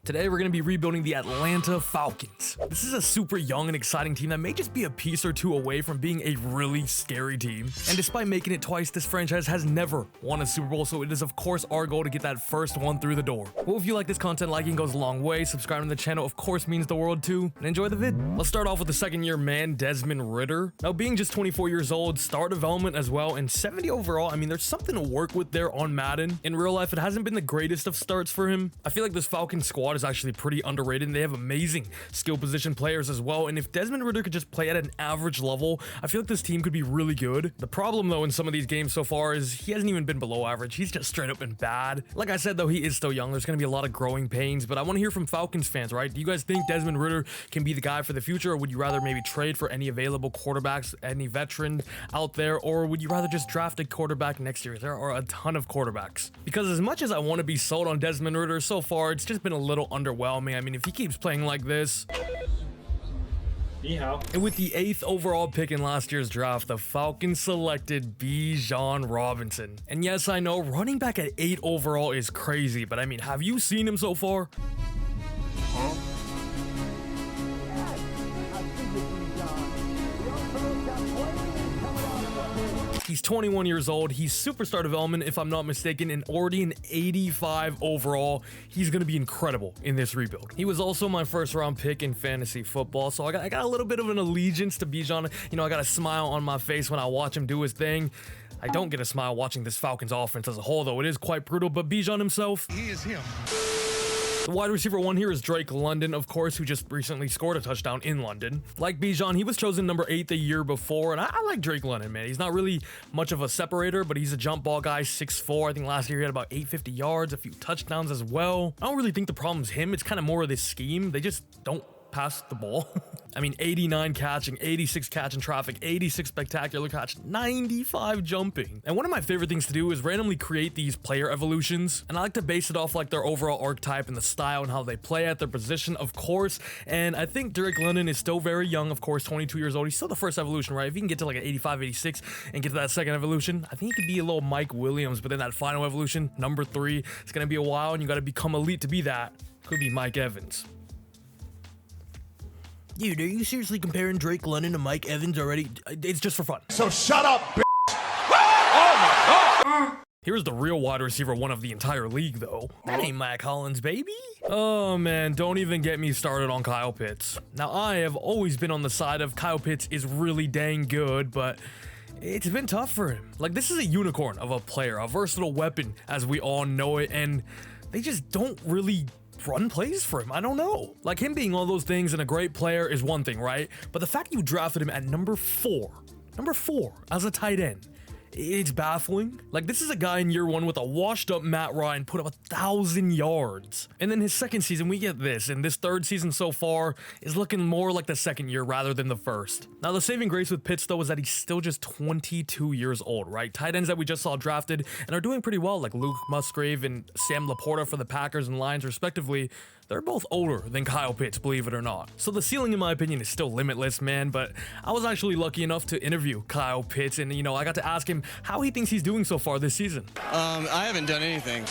Today we're going to be rebuilding the Atlanta Falcons. This is a super young and exciting team that may just be a piece or two away from being a really scary team. And despite making it twice, this franchise has never won a Super Bowl, so it is of course our goal to get that first one through the door. Well, if you like this content, liking goes a long way. Subscribing to the channel of course means the world too. And enjoy the vid. Let's start off with the second-year man, Desmond Ridder. Now being just 24 years old, star development as well, and 70 overall, I mean there's something to work with there on Madden. In real life, it hasn't been the greatest of starts for him. I feel like this Falcons squad is actually pretty underrated, and they have amazing skill position players as well. And if Desmond Ridder could just play at an average level, I feel like this team could be really good. The problem though in some of these games so far is he hasn't even been below average. He's just straight up been bad. Like I said though, he is still young. There's going to be a lot of growing pains, but I want to hear from Falcons fans, right? Do you guys think Desmond Ridder can be the guy for the future, or would you rather maybe trade for any available quarterbacks, any veteran out there, or would you rather just draft a quarterback next year? There are a ton of quarterbacks. Because as much as I want to be sold on Desmond Ridder, so far it's just been a little underwhelming. I mean, if he keeps playing like this. And with the 8th overall pick in last year's draft, the Falcons selected Bijan Robinson. And yes, I know running back at 8 overall is crazy, but I mean, have you seen him so far? He's 21 years old. He's superstar development, if I'm not mistaken, and already an 85 overall. He's going to be incredible in this rebuild. He was also my first round pick in fantasy football, so I got a little bit of an allegiance to Bijan. You know, I got a smile on my face when I watch him do his thing. I don't get a smile watching this Falcons offense as a whole, though. It is quite brutal, but Bijan himself, he is him. The wide receiver one here is Drake London, of course, who just recently scored a touchdown in London. Like Bijan, he was chosen number 8 the year before, and I like Drake London, man. He's not really much of a separator, but he's a jump ball guy, 6'4". I think last year he had about 850 yards, a few touchdowns as well. I don't really think the problem's him. It's kind of more of this scheme. They just don't pass the ball. I mean, 89 catching, 86 catching traffic, 86 spectacular catch, 95 jumping. And one of my favorite things to do is randomly create these player evolutions. And I like to base it off like their overall archetype and the style and how they play at their position, of course. And I think Drake London is still very young, of course, 22 years old. He's still the first evolution, right? If he can get to like an 85, 86 and get to that second evolution, I think he could be a little Mike Williams. But then that final evolution, number 3, it's going to be a while, and you got to become elite to be that. Could be Mike Evans. Dude, are you seriously comparing Drake London to Mike Evans already? It's just for fun. So shut up, bitch! Oh my god! Here's the real wide receiver one of the entire league, though. That ain't Mac Hollins, baby. Oh man, don't even get me started on Kyle Pitts. Now, I have always been on the side of Kyle Pitts is really dang good, but it's been tough for him. Like, this is a unicorn of a player, a versatile weapon, as we all know it, and they just don't really run plays for him. I don't know. Like, him being all those things and a great player is one thing, right? But the fact you drafted him at number 4 as a tight end, it's baffling. Like, this is a guy in year 1 with a washed up Matt Ryan put up 1,000 yards. And then his second season, we get this. And this third season so far is looking more like the second year rather than the first. Now, the saving grace with Pitts, though, is that he's still just 22 years old, right? Tight ends that we just saw drafted and are doing pretty well, like Luke Musgrave and Sam Laporta for the Packers and Lions, respectively. They're both older than Kyle Pitts, believe it or not. So the ceiling, in my opinion, is still limitless, man. But I was actually lucky enough to interview Kyle Pitts, and, you know, I got to ask him how he thinks he's doing so far this season. I haven't done anything.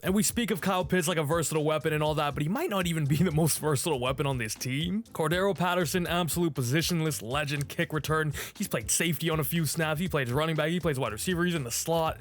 And we speak of Kyle Pitts like a versatile weapon and all that, but he might not even be the most versatile weapon on this team. Cordero Patterson, absolute positionless legend, kick return. He's played safety on a few snaps. He plays running back. He plays wide receiver. He's in the slot.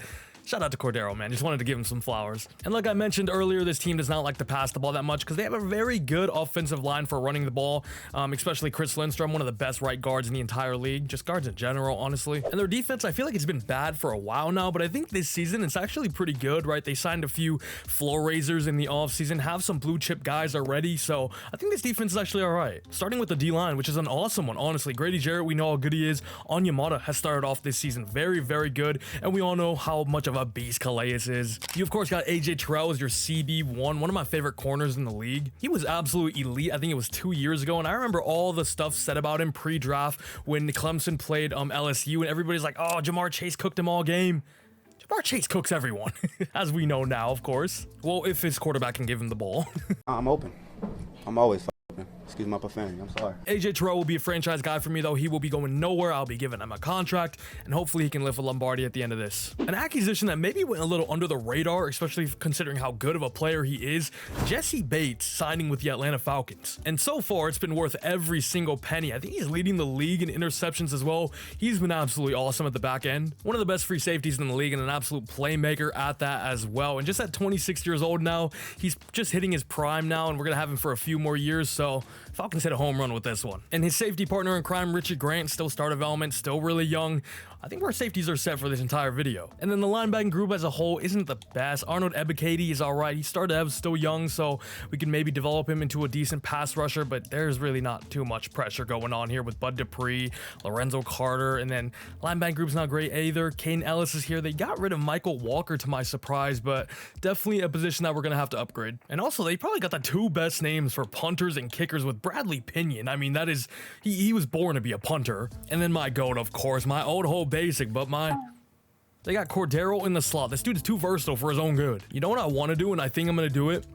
Shout out to Cordero, man. Just wanted to give him some flowers. And like I mentioned earlier, this team does not like to pass the ball that much because they have a very good offensive line for running the ball, especially Chris Lindstrom, one of the best right guards in the entire league. Just guards in general, honestly. And their defense, I feel like it's been bad for a while now, but I think this season it's actually pretty good, right? They signed a few floor raisers in the offseason, have some blue chip guys already, so I think this defense is actually all right. Starting with the D-line, which is an awesome one, honestly. Grady Jarrett, we know how good he is. Onyemata has started off this season very, very good, and we all know how much of a beast Calais is. You of course got AJ Terrell as your CB1, one of my favorite corners in the league. He was absolute elite. I think it was 2 years ago, and I remember all the stuff said about him pre-draft when Clemson played LSU, and everybody's like, oh, Jamar Chase cooked him all game. Jamar Chase cooks everyone, as we know now, of course. Well, if his quarterback can give him the ball. I'm open. I'm always open. Excuse my profanity, I'm sorry. AJ Terrell will be a franchise guy for me, though. He will be going nowhere. I'll be giving him a contract, and hopefully he can lift a Lombardi at the end of this. An acquisition that maybe went a little under the radar, especially considering how good of a player he is, Jesse Bates signing with the Atlanta Falcons. And so far, it's been worth every single penny. I think he's leading the league in interceptions as well. He's been absolutely awesome at the back end. One of the best free safeties in the league and an absolute playmaker at that as well. And just at 26 years old now, he's just hitting his prime now, and we're going to have him for a few more years, so Falcons hit a home run with this one. And his safety partner in crime, Richard Grant, still star development, still really young. I think our safeties are set for this entire video. And then the linebacking group as a whole isn't the best. Arnold Ebiketie is all right. He started out still young, so we can maybe develop him into a decent pass rusher, but there's really not too much pressure going on here with Bud Dupree, Lorenzo Carter, and then linebacking group's not great either. Kane Ellis is here. They got rid of Michael Walker to my surprise, but definitely a position that we're going to have to upgrade. And also, they probably got the two best names for punters and kickers with Bradley Pinion. I mean, that is, he was born to be a punter. And then my GOAT, of course, my old whole basic, but they got Cordero in the slot. This dude is too versatile for his own good. You know what I want to do, and I think I'm going to do it?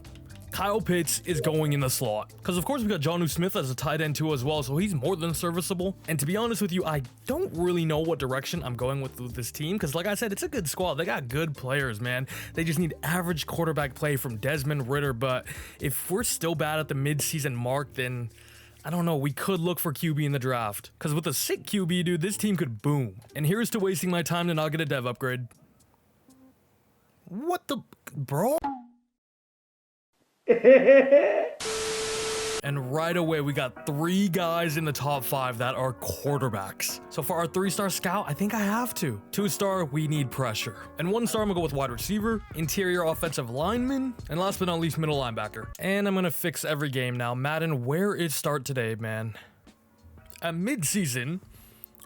Kyle Pitts is going in the slot. Because, of course, we got Jonnu Smith as a tight end, too, as well, so he's more than serviceable. And to be honest with you, I don't really know what direction I'm going with this team, because, like I said, it's a good squad. They got good players, man. They just need average quarterback play from Desmond Ridder, but if we're still bad at the mid-season mark, then I don't know, we could look for QB in the draft. Because with a sick QB, dude, this team could boom. And here's to wasting my time to not get a dev upgrade. What the... Bro? And right away, we got 3 guys in the top 5 that are quarterbacks. So for our 3-star scout, I think I have to. 2-star, we need pressure. And 1-star, I'm gonna go with wide receiver, interior offensive lineman, and last but not least, middle linebacker. And I'm gonna fix every game now. Madden, where is start today, man? At mid-season,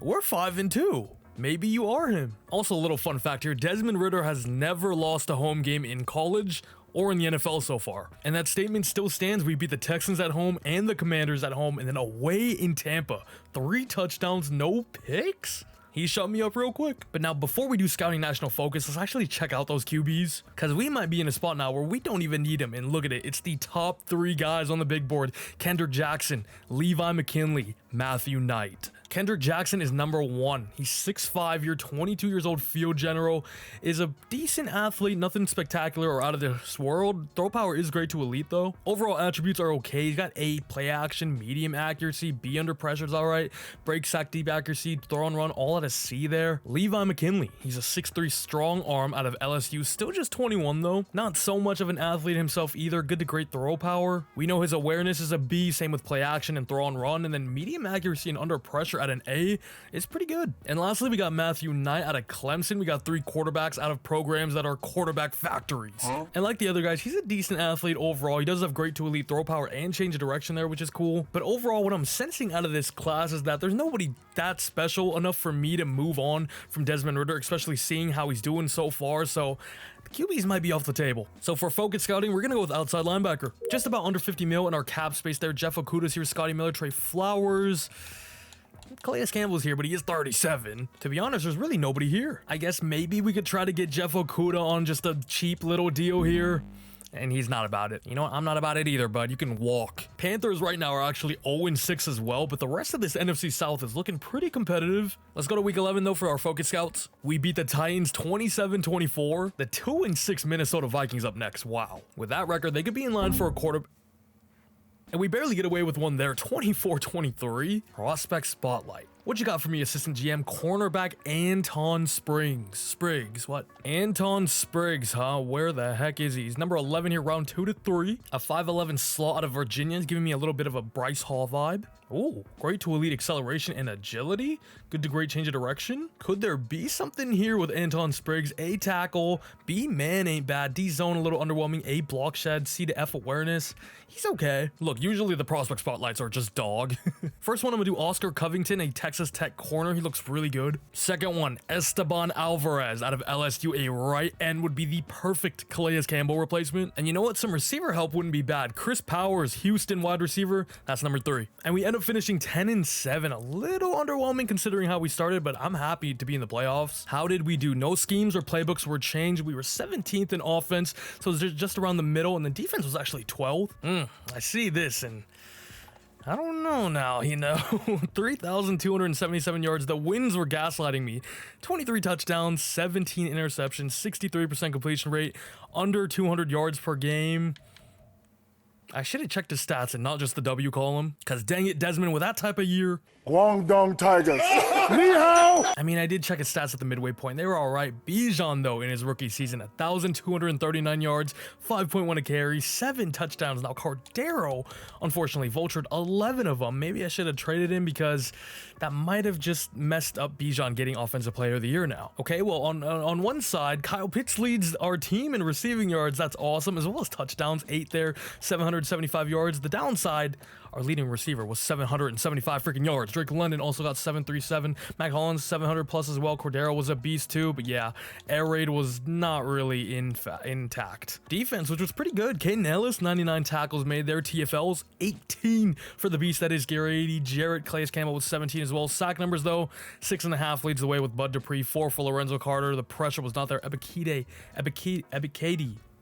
we're 5-2. Maybe you are him. Also, a little fun fact here, Desmond Ridder has never lost a home game in college or in the NFL so far. And that statement still stands. We beat the Texans at home and the Commanders at home, and then away in Tampa. 3 touchdowns, no picks? He shut me up real quick. But now, before we do scouting national focus, let's actually check out those QBs, because we might be in a spot now where we don't even need them. And look at it, it's the top 3 guys on the big board: Kendrick Jackson, Levi McKinley, Matthew Knight. Kendrick Jackson is number 1. He's 6'5", you're 22 years old, field general, is a decent athlete, nothing spectacular or out of this world. Throw power is great to elite though. Overall attributes are okay. He's got A, play action, medium accuracy, B, under pressure is all right, break, sack, deep accuracy, throw and run, all at a C there. Levi McKinley, he's a 6'3", strong arm out of LSU, still just 21 though. Not so much of an athlete himself either, good to great throw power. We know his awareness is a B, same with play action and throw and run, and then medium accuracy and under pressure at an A is pretty good. And lastly, we got Matthew Knight out of Clemson. We got 3 quarterbacks out of programs that are quarterback factories. And like the other guys, he's a decent athlete overall. He does have great to elite throw power and change of direction there, which is cool. But overall, what I'm sensing out of this class is that there's nobody that special enough for me to move on from Desmond Ridder, especially seeing how he's doing so far. So the QBs might be off the table. So for focus scouting, we're going to go with outside linebacker. Just about under 50 mil in our cap space there. Jeff Okuda's here, Scotty Miller, Trey Flowers. Calais Campbell's here, but he is 37. To be honest, there's really nobody here. I guess maybe we could try to get Jeff Okuda on just a cheap little deal here. And he's not about it. You know what? I'm not about it either, bud. You can walk. Panthers right now are actually 0-6 as well, but the rest of this NFC South is looking pretty competitive. Let's go to week 11 though for our focus scouts. We beat the Titans 27-24. The 2-6 Minnesota Vikings up next. Wow. With that record, they could be in line for a quarter. And we barely get away with one there, 24-23. Prospect Spotlight. What you got for me, assistant GM? Cornerback Anton Spriggs, what? Anton Spriggs, huh? Where the heck is he? He's number 11 here, round 2 to 3. A 5'11 slot out of Virginia is giving me a little bit of a Bryce Hall vibe. Oh, great to elite acceleration and agility. Good to great change of direction. Could there be something here with Anton Spriggs? A tackle, B man ain't bad, D zone a little underwhelming, A block shed, C to F awareness. He's okay. Look, usually the prospect spotlights are just dog. First one, I'm gonna do Oscar Covington, a Texas Tech corner. He looks really good. Second one, Esteban Alvarez out of LSU, a right end, would be the perfect Calais Campbell replacement. And you know what? Some receiver help wouldn't be bad. Chris Powers, Houston wide receiver. That's number 3. And we end up finishing 10-7. A little underwhelming considering how we started, but I'm happy to be in the playoffs. How did we do? No schemes or playbooks were changed. We were 17th in offense, so it was just around the middle, and the defense was actually 12th. I see this, and I don't know now, 3,277 yards. The winds were gaslighting me. 23 touchdowns, 17 interceptions, 63% completion rate, under 200 yards per game. I should have checked his stats and not just the W column, because dang it, Desmond, with that type of year. Guangdong Tigers. Ni hao. I mean, I did check his stats at the midway point. They were all right. Bijan, though, in his rookie season, 1,239 yards, 5.1 a carry, 7 touchdowns. Now, Cordero, unfortunately, vultured 11 of them. Maybe I should have traded him because that might have just messed up Bijan getting Offensive Player of the Year now. Okay, well, on one side, Kyle Pitts leads our team in receiving yards. That's awesome, as well as touchdowns, 8 there, 775 yards. The downside, our leading receiver was 775 freaking yards. Drake London also got 737. Mac Hollins 700 plus as well. Cordero was a beast too, but yeah, air raid was not really intact. Defense, which was pretty good. Caden Ellis, 99 tackles made there. TFLs, 18 for the beast that is Gary 80. Jarrett Calais Campbell with 17 as well. Sack numbers though, 6.5 leads the way with Bud Dupree, 4 for Lorenzo Carter. The pressure was not there. Ebikade,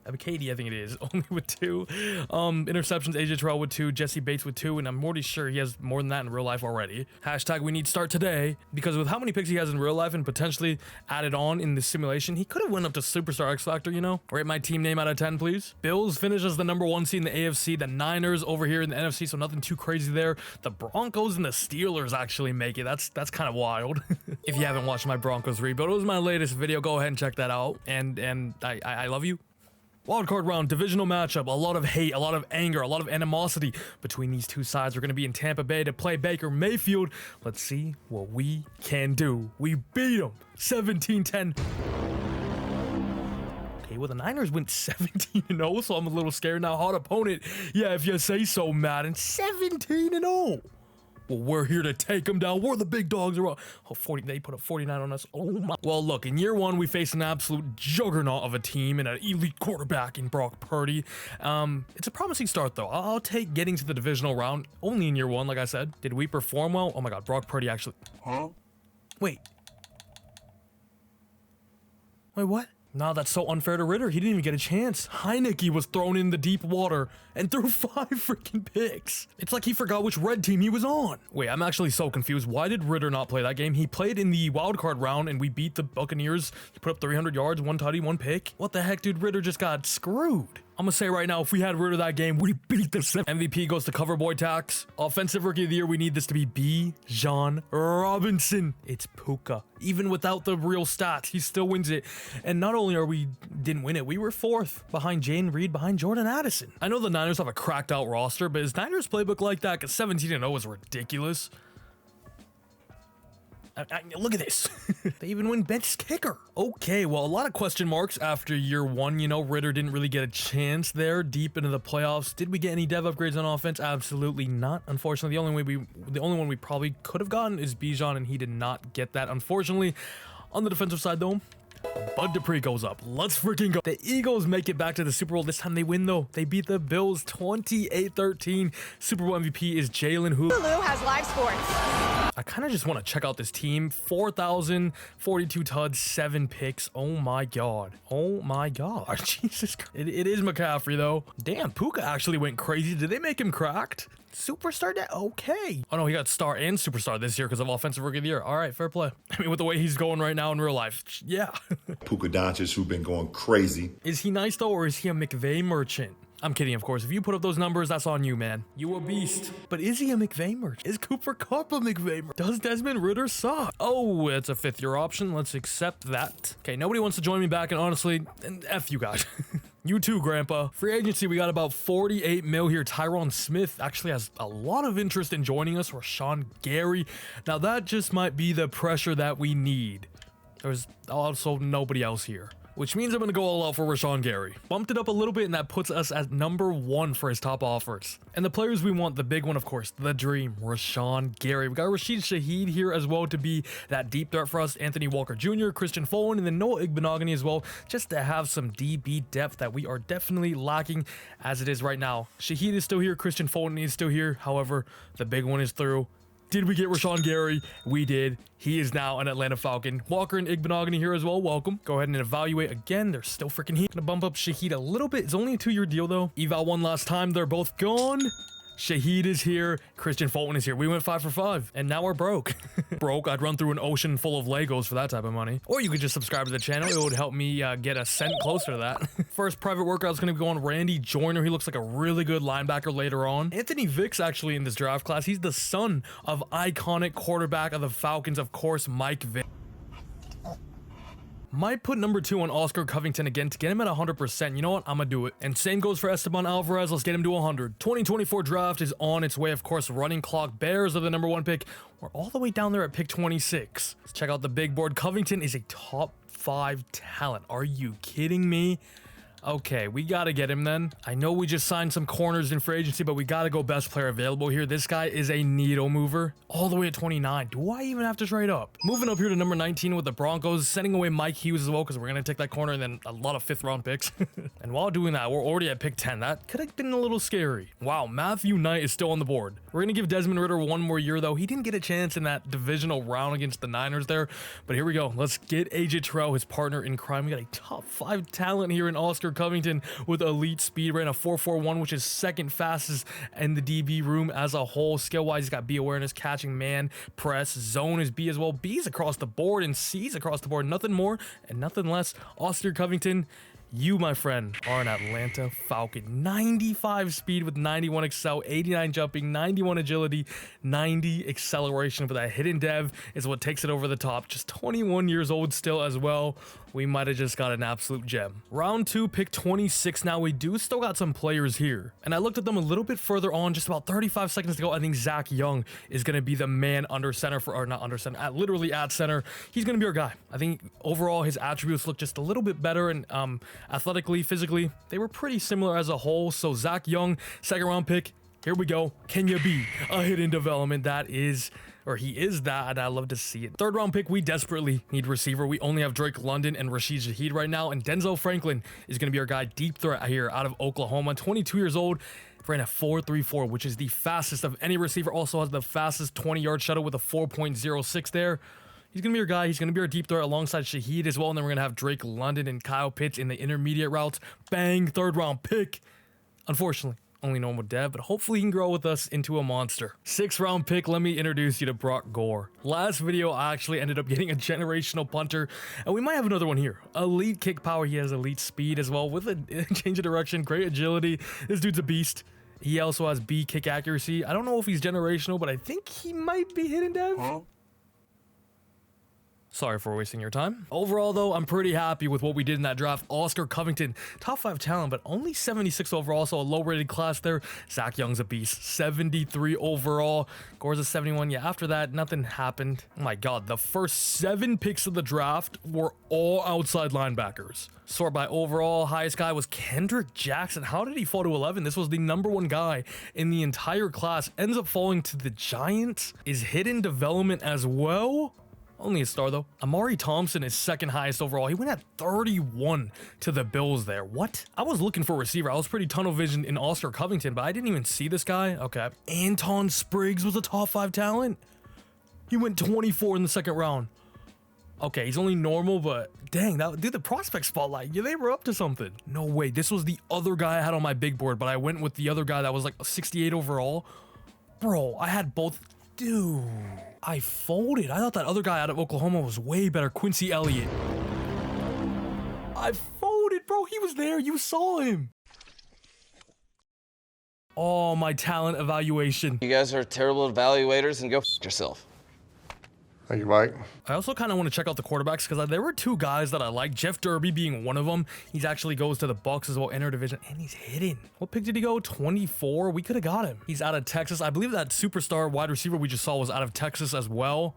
I think it is, only with 2. Interceptions, AJ Terrell with 2, Jesse Bates with 2, and I'm pretty sure he has more than that in real life already. Hashtag we need start today, because with how many picks he has in real life and potentially added on in the simulation, he could have went up to Superstar X Factor, Rate my team name out of 10, please. Bills finish as the #1 seed in the AFC, the Niners over here in the NFC, so nothing too crazy there. The Broncos and the Steelers actually make it. That's kind of wild. If you haven't watched my Broncos rebuild, it was my latest video. Go ahead and check that out, and I love you. Wildcard round, divisional matchup, a lot of hate, a lot of anger, a lot of animosity between these two sides. We're going to be in Tampa Bay to play Baker Mayfield. Let's see what we can do. We beat them 17-10. Okay, well, the Niners went 17-0, so I'm a little scared now. Hot opponent. Yeah, if you say so, Madden. 17-0. Well, we're here to take them down. We're the big dogs. Oh, 40, they put up 49 on us. Oh my. Well, look, in year 1, we face an absolute juggernaut of a team and an elite quarterback in Brock Purdy. It's a promising start, though. I'll take getting to the divisional round only in year 1, like I said. Did we perform well? Oh my God, Brock Purdy actually. Huh? Wait, what? Nah, that's so unfair to Ritter. He didn't even get a chance. Heineke was thrown in the deep water and threw 5 freaking picks. It's like he forgot which red team he was on. Wait, I'm actually so confused. Why did Ritter not play that game? He played in the wildcard round and we beat the Buccaneers. He put up 300 yards, 1 tutty, 1 pick. What the heck, dude? Ritter just got screwed. I'm gonna say right now, if we had Ritter that game, we beat the MVP goes to cover boy tax. Offensive rookie of the year, we need this to be Bijan Robinson. It's Puka. Even without the real stats, he still wins it. And not only didn't win it, we were 4th behind Jane Reed, behind Jordan Addison. I know the Niners have a cracked out roster, but is Niners playbook like that? Because 17-0 is ridiculous. Look at this. They even win bench kicker. Okay, well, a lot of question marks after year 1. Ritter didn't really get a chance there deep into the playoffs. Did we get any dev upgrades on offense? Absolutely not. Unfortunately, the only one we probably could have gotten is Bijan, and he did not get that, unfortunately. On the defensive side, though, Bud Dupree goes up. Let's freaking go. The Eagles make it back to the Super Bowl. This time they win, though. They beat the Bills 28-13. Super Bowl MVP is Jalen Hulu. Hulu has live sports. I kind of just want to check out this team. 4,042 tuds, 7 picks. Oh my God. Oh my God. Jesus Christ. It is McCaffrey, though. Damn, Puka actually went crazy. Did they make him cracked? Superstar? Okay. Oh no, he got star and superstar this year because of offensive rookie of the year. All right, fair play. I mean, with the way he's going right now in real life, yeah. Puka Doncic, who've been going crazy. Is he nice though, or is he a McVay merchant? I'm kidding, of course. If you put up those numbers, that's on you, man. You a beast. But is he a McVay merchant? Is Cooper Kupp a McVay merchant? Does Desmond Ritter suck? Oh, it's a 5th-year option. Let's accept that. Okay, nobody wants to join me back, and honestly, F you guys. You too, Grandpa. Free agency, we got about 48 mil here. Tyron Smith actually has a lot of interest in joining us. Rashawn Gary. Now, that just might be the pressure that we need. There's also nobody else here, which means I'm going to go all out for Rashawn Gary. Bumped it up a little bit, and that puts us at #1 for his top offers. And the players we want, the big one, of course, the dream, Rashawn Gary. We got Rashid Shaheed here as well to be that deep threat for us. Anthony Walker Jr., Christian Fulton, and then Noah Igbenogany as well, just to have some DB depth that we are definitely lacking as it is right now. Shaheed is still here. Christian Fulton is still here. However, the big one is through. Did we get Rashawn Gary? We did. He is now an Atlanta Falcon. Walker and Igbenogany here as well. Welcome. Go ahead and evaluate again. They're still freaking heat. Gonna bump up Shaheed a little bit. It's only a 2-year deal though. Eval 1 last time. They're both gone. Shaheed is here. Christian Fulton is here. We went 5 for 5, and now we're broke. Broke. I'd run through an ocean full of Legos for that type of money. Or you could just subscribe to the channel. It would help me get a cent closer to that. First private workout is going to be on Randy Joyner. He looks like a really good linebacker later on. Anthony Vick's actually in this draft class. He's the son of iconic quarterback of the Falcons, of course, Mike Vick. Might put number 2 on Oscar Covington again to get him at 100%. You know what? I'm gonna do it. And same goes for Esteban Alvarez. Let's get him to 100. 2024 draft is on its way. Of course, running clock. Bears are the number 1 pick. We're all the way down there at pick 26. Let's check out the big board. Covington is a top 5 talent. Are you kidding me? Okay, we gotta get him then. I know we just signed some corners in free agency, but we gotta go best player available here. This guy is a needle mover. All the way at 29. Do I even have to trade up? Moving up here to number 19 with the Broncos, sending away Mike Hughes as well, because we're gonna take that corner and then a lot of 5th round picks. And while doing that, we're already at pick 10. That could have been a little scary. Wow, Matthew Knight is still on the board. We're gonna give Desmond Ridder 1 more year though. He didn't get a chance in that divisional round against the Niners there, but here we go. Let's get AJ Terrell, his partner in crime. We got a top 5 talent here in Oscar Covington with elite speed, ran a 4.41, which is 2nd fastest in the DB room as a whole. Skill-wise, he's got B awareness, catching, man, press, zone is B as well. B's across the board and C's across the board. Nothing more and nothing less. Oscar Covington, you, my friend, are an Atlanta Falcon. 95 speed with 91 excel, 89 jumping, 91 agility, 90 acceleration. But that hidden dev is what takes it over the top. Just 21 years old still as well. We might have just got an absolute gem. Round 2, pick 26. Now, we do still got some players here. And I looked at them a little bit further on, just about 35 seconds ago. I think Zach Young is going to be the man under center for, or not under center, literally at center. He's going to be our guy. I think overall his attributes look just a little bit better, and athletically, physically, they were pretty similar as a whole. So Zach Young, 2nd round pick. Here we go. Can you be a hidden development? That is, or he is that, and I love to see it. 3rd round pick, we desperately need receiver. We only have Drake London and Rashid Shaheed right now, and Denzel Franklin is going to be our guy, deep threat here out of Oklahoma. 22 years old, ran a 4.34, which is the fastest of any receiver. Also has the fastest 20-yard shuttle with a 4.06 there. He's going to be our guy. He's going to be our deep threat alongside Shaheed as well, and then we're going to have Drake London and Kyle Pitts in the intermediate routes. Bang, 3rd round pick. Unfortunately, only normal dev, but hopefully he can grow with us into a monster. 6th round pick, let me introduce you to Brock Gore. Last video, I actually ended up getting a generational punter, and we might have another one here. Elite kick power, he has elite speed as well with a change of direction, great agility. This dude's a beast. He also has B kick accuracy. I don't know if he's generational, but I think he might be hidden dev. Sorry for wasting your time. Overall, though, I'm pretty happy with what we did in that draft. Oscar Covington, top 5 talent, but only 76 overall, so a low-rated class there. Zach Young's a beast, 73 overall. Gore's a 71. Yeah, after that, nothing happened. Oh my God, the first 7 picks of the draft were all outside linebackers. Sort by overall, highest guy was Kendrick Jackson. How did he fall to 11? This was the number 1 guy in the entire class. Ends up falling to the Giants. Is hidden development as well. Only a star though. Amari Thompson is 2nd highest overall. He went at 31 to the Bills there. What? I was looking for a receiver. I was pretty tunnel visioned in Oscar Covington, but I didn't even see this guy. Okay. Anton Spriggs was a top 5 talent. He went 24 in the 2nd round. Okay, he's only normal, but dang, that dude, the prospect spotlight, yeah, they were up to something. No way. This was the other guy I had on my big board, but I went with the other guy that was like 68 overall. Bro, I had both. Dude, I folded. I thought that other guy out of Oklahoma was way better. Quincy Elliott. I folded, bro. He was there. You saw him. Oh, my talent evaluation. You guys are terrible evaluators, and go f yourself. Thank you, Mike. I also kind of want to check out the quarterbacks because there were 2 guys that I like. Jeff Derby being one of them. He actually goes to the Bucs as well, inner division, and he's hidden. What pick did he go? 24. We could have got him. He's out of Texas. I believe that superstar wide receiver we just saw was out of Texas as well.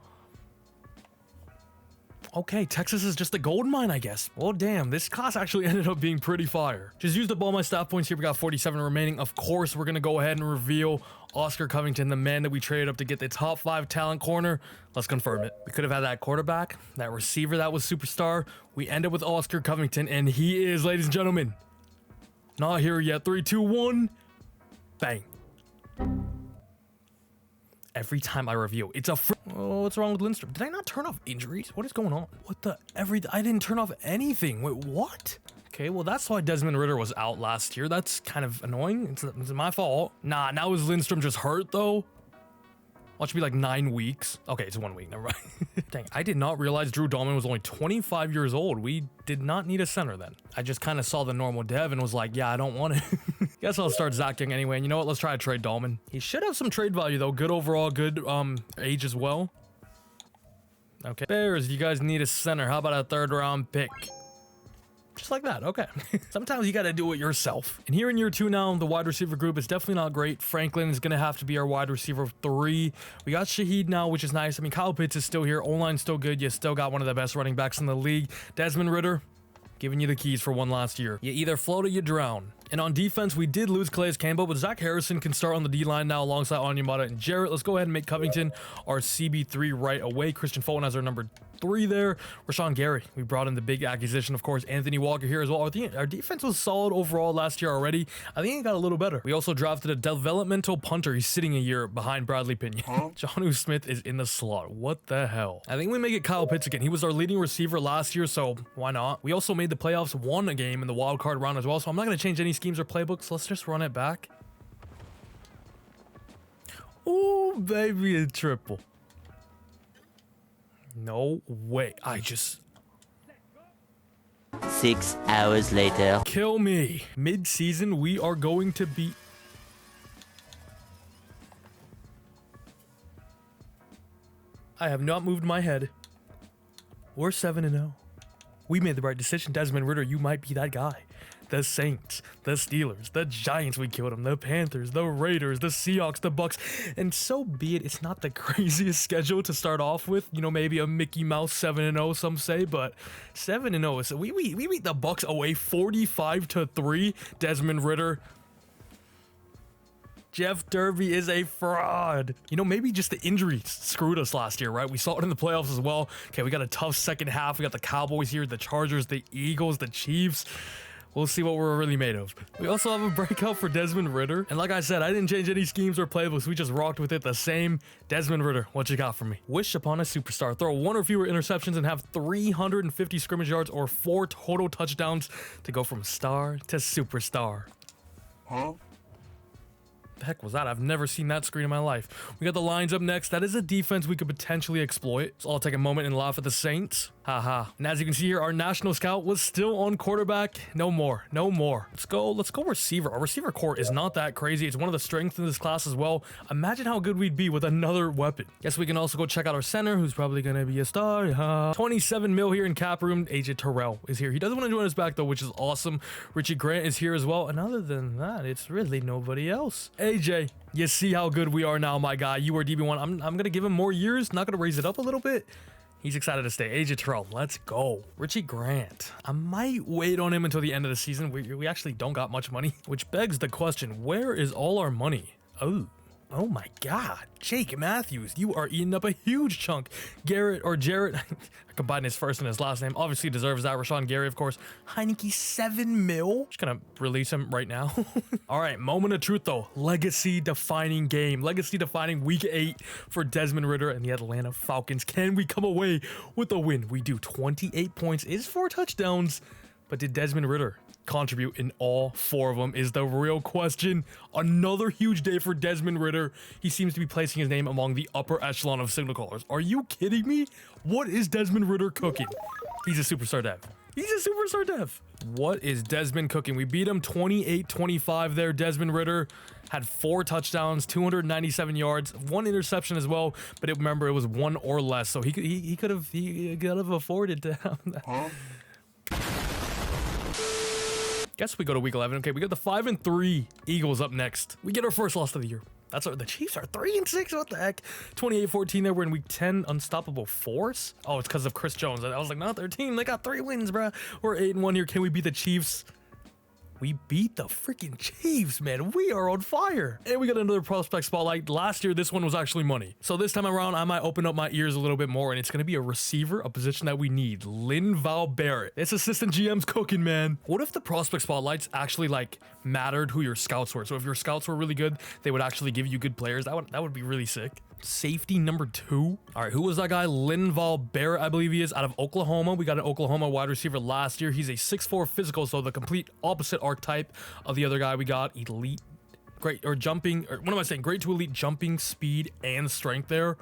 Okay, Texas is just a gold mine, I guess. Well, damn, this class actually ended up being pretty fire. Just used up all my stat points here. We got 47 remaining. Of course, we're going to go ahead and reveal Oscar Covington, the man that we traded up to get the top 5 talent corner. Let's confirm it. We could have had that quarterback, that receiver that was superstar. We end up with Oscar Covington, and he is, ladies and gentlemen, not here yet. 3, 2, 1. Bang. Every time I review, it's a oh, what's wrong with Lindstrom? Did I not turn off injuries? What is going on? What the I didn't turn off anything. Wait, what? Okay, well, that's why Desmond Ridder was out last year. That's kind of annoying. It's my fault. Nah, now is Lindstrom just hurt, though? Watch be like 9 weeks. Okay, it's 1 week. Never mind. Dang, I did not realize Drew Dahlman was only 25 years old. We did not need a center then. I just kind of saw the normal dev and was like, yeah, I don't want it. Guess I'll start Zacking anyway. And you know what? Let's try to trade Dahlman. He should have some trade value, though. Good overall, good age as well. Okay. Bears, you guys need a center. How about a 3rd round pick? Just like that, okay. Sometimes you gotta do it yourself. And here in year 2 now, the wide receiver group is definitely not great. Franklin is gonna have to be our wide receiver 3. We got Shaheed now, which is nice. I mean, Kyle Pitts is still here. O-line's still good. You still got one of the best running backs in the league. Desmond Ridder, giving you the keys for one last year. You either float or you drown. And on defense, we did lose Calais Campbell, but Zach Harrison can start on the D-line now alongside Onyemata and Jarrett. Let's go ahead and make Covington our CB3 right away. Christian Fulton as our number 3 there. Rashawn Gary, we brought in the big acquisition, of course. Anthony Walker here as well. Our defense was solid overall last year already. I think it got a little better. We also drafted a developmental punter. He's sitting a year behind Bradley Pinion. Jonnu Smith is in the slot. What the hell? I think we make it Kyle Pitts again. He was our leading receiver last year, so why not? We also made the playoffs, won a game in the wild card round as well, so I'm not going to change any schemes or playbooks. Let's just run it back. Oh, baby, a triple. No way. 6 hours later. Kill me. Mid-season, we are going to be... I have not moved my head. We're 7-0. We made the right decision. Desmond Ridder, you might be that guy. The Saints, the Steelers, the Giants, we killed them, the Panthers, the Raiders, the Seahawks, the Bucks, and so be it. It's not the craziest schedule to start off with. You know, maybe a Mickey Mouse 7-0, some say, but 7-0. So we beat the Bucks away 45-3. Desmond Ridder. Jeff Derby is a fraud. You know, maybe just the injuries screwed us last year, right? We saw it in the playoffs as well. Okay, we got a tough second half. We got the Cowboys here, the Chargers, the Eagles, the Chiefs. We'll see what we're really made of. We also have a breakout for Desmond Ridder. And like I said, I didn't change any schemes or playbooks. We just rocked with it the same. Desmond Ridder, what you got for me? Wish upon a superstar. Throw 1 or fewer interceptions and have 350 scrimmage yards or 4 total touchdowns to go from star to superstar. The heck was that? I've never seen that screen in my life. We got the Lions up next. That is a defense we could potentially exploit. So I'll take a moment and laugh at the Saints. Haha. And as you can see here, our national scout was still on quarterback. No more. No more. Let's go receiver. Our receiver core is not that crazy. It's one of the strengths in this class as well. Imagine how good we'd be with another weapon. Guess we can also go check out our center, who's probably going to be a star. 27 mil here in cap room. AJ Terrell is here. He doesn't want to join us back though, which is awesome. Richie Grant is here as well. And other than that, it's really nobody else. AJ, you see how good we are now, my guy. You are DB1. I'm going to give him more years. Not going to raise it up a little bit. He's excited to stay. AJ Terrell, let's go. Richie Grant. I might wait on him until the end of the season. We actually don't got much money, which begs the question, where is all our money? Oh my God. Jake Matthews, you are eating up a huge chunk. Jarrett, I combined his first and his last name, obviously deserves that. Rashawn Gary, of course. Heineke, 7 mil. Just gonna release him right now. All right, moment of truth though. Legacy defining game. Legacy defining week 8 for Desmond Ridder and the Atlanta Falcons. Can we come away with a win? We do. 28 points is 4 touchdowns. But did Desmond Ridder contribute in all 4 of them is the real question. Another huge day for Desmond Ridder. He seems to be placing his name among the upper echelon of signal callers. Are you kidding me? What is Desmond Ridder cooking? He's a superstar dev. He's a superstar dev. What is Desmond cooking? We beat him 28-25 there. Desmond Ridder had 4 touchdowns, 297 yards, 1 interception as well. But remember, it was 1 or less. So he could have afforded to have that. Guess we go to week 11. Okay, we got the 5-3 Eagles up next. We get our first loss of the year. The Chiefs are 3-6. What the heck? 28-14 there. We're in week 10. Unstoppable force. Oh, it's because of Chris Jones. I was like, not their team. They got 3 wins, bruh. We're 8-1 here. Can we beat the Chiefs? We beat the freaking Chiefs, man. We are on fire. And we got another prospect spotlight. Last year, this one was actually money. So this time around, I might open up my ears a little bit more, and it's going to be a receiver, a position that we need. Linval Barrett. This assistant GM's cooking, man. What if the prospect spotlights actually, like, mattered who your scouts were? So if your scouts were really good, they would actually give you good players. That would be really sick. Safety number 2. All right, who was that guy? Linval Barrett, I believe he is, out of Oklahoma. We got an Oklahoma wide receiver last year. He's a 6'4" physical, so the complete opposite archetype of the other guy we got. Elite, great, or jumping, or what am I saying? Great to elite jumping, speed, and strength there.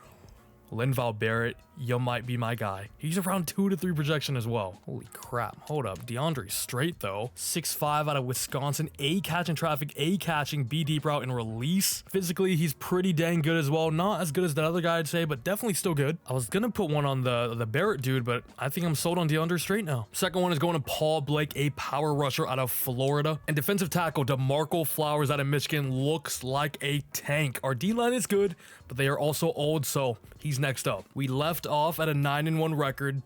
Linval Barrett, you might be my guy. He's around 2 to 3 projection as well. Holy crap. Hold up. DeAndre Strait, though. 6'5" out of Wisconsin. A catch in traffic, A catching, B deep route, and release. Physically, he's pretty dang good as well. Not as good as that other guy, I'd say, but definitely still good. I was going to put one on the Barrett dude, but I think I'm sold on DeAndre Strait now. Second one is going to Paul Blake, a power rusher out of Florida. And defensive tackle, DeMarco Flowers out of Michigan. Looks like a tank. Our D-line is good, but they are also old, so he's next up. We left off at a 9-1 record.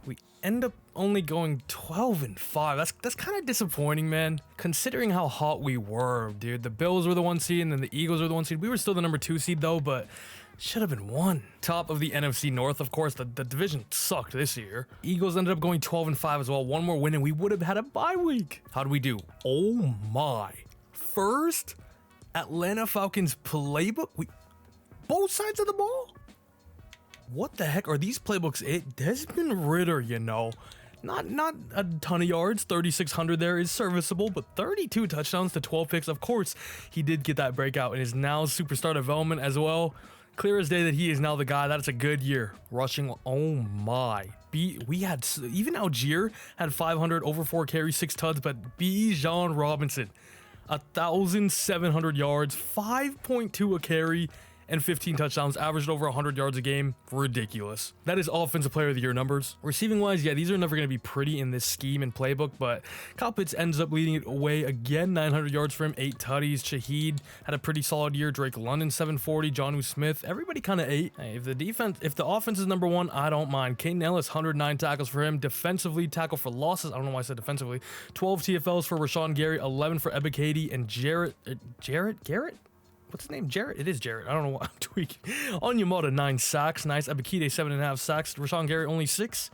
We end up only going 12-5. That's kind of disappointing, man, considering how hot we were, dude. The Bills were the 1 seed and then the Eagles were the 1 seed. We were still the number 2 seed though, but should have been 1. Top of the NFC North, of course. The division sucked this year. Eagles ended up going 12-5 as well. One more win and we would have had a bye week. How do we do? Oh my. First Atlanta Falcons playbook. Both sides of the ball? What the heck are these playbooks? Desmond Ritter, you know. Not a ton of yards. 3,600 there is serviceable, but 32 touchdowns to 12 picks. Of course, he did get that breakout and is now superstar development as well. Clear as day that he is now the guy. That's a good year. Rushing, oh my. We had, even Algier had 500, over 4 carries, 6 tuds, but Bijan Robinson, 1,700 yards, 5.2 a carry, and 15 touchdowns, averaged over 100 yards a game. Ridiculous. That is offensive player of the year numbers. Receiving wise, yeah, these are never going to be pretty in this scheme and playbook, but Kyle Pitts ends up leading it away again. 900 yards for him, 8 tutties. Shaheed had a pretty solid year. Drake London 740. Jonnu Smith, everybody kind of ate. Hey, if the offense is number 1, I don't mind. Caden Ellis, 109 tackles for him. Defensively, tackle for losses. I don't know why I said defensively. 12 TFLs for Rashawn Gary, 11 for Ebikadi, and Garrett? What's his name? Jarrett? It is Jarrett. I don't know what I'm tweaking. Onyemata, 9 sacks. Nice. Ebikade, 7.5 sacks. Rashawn Gary, only 6.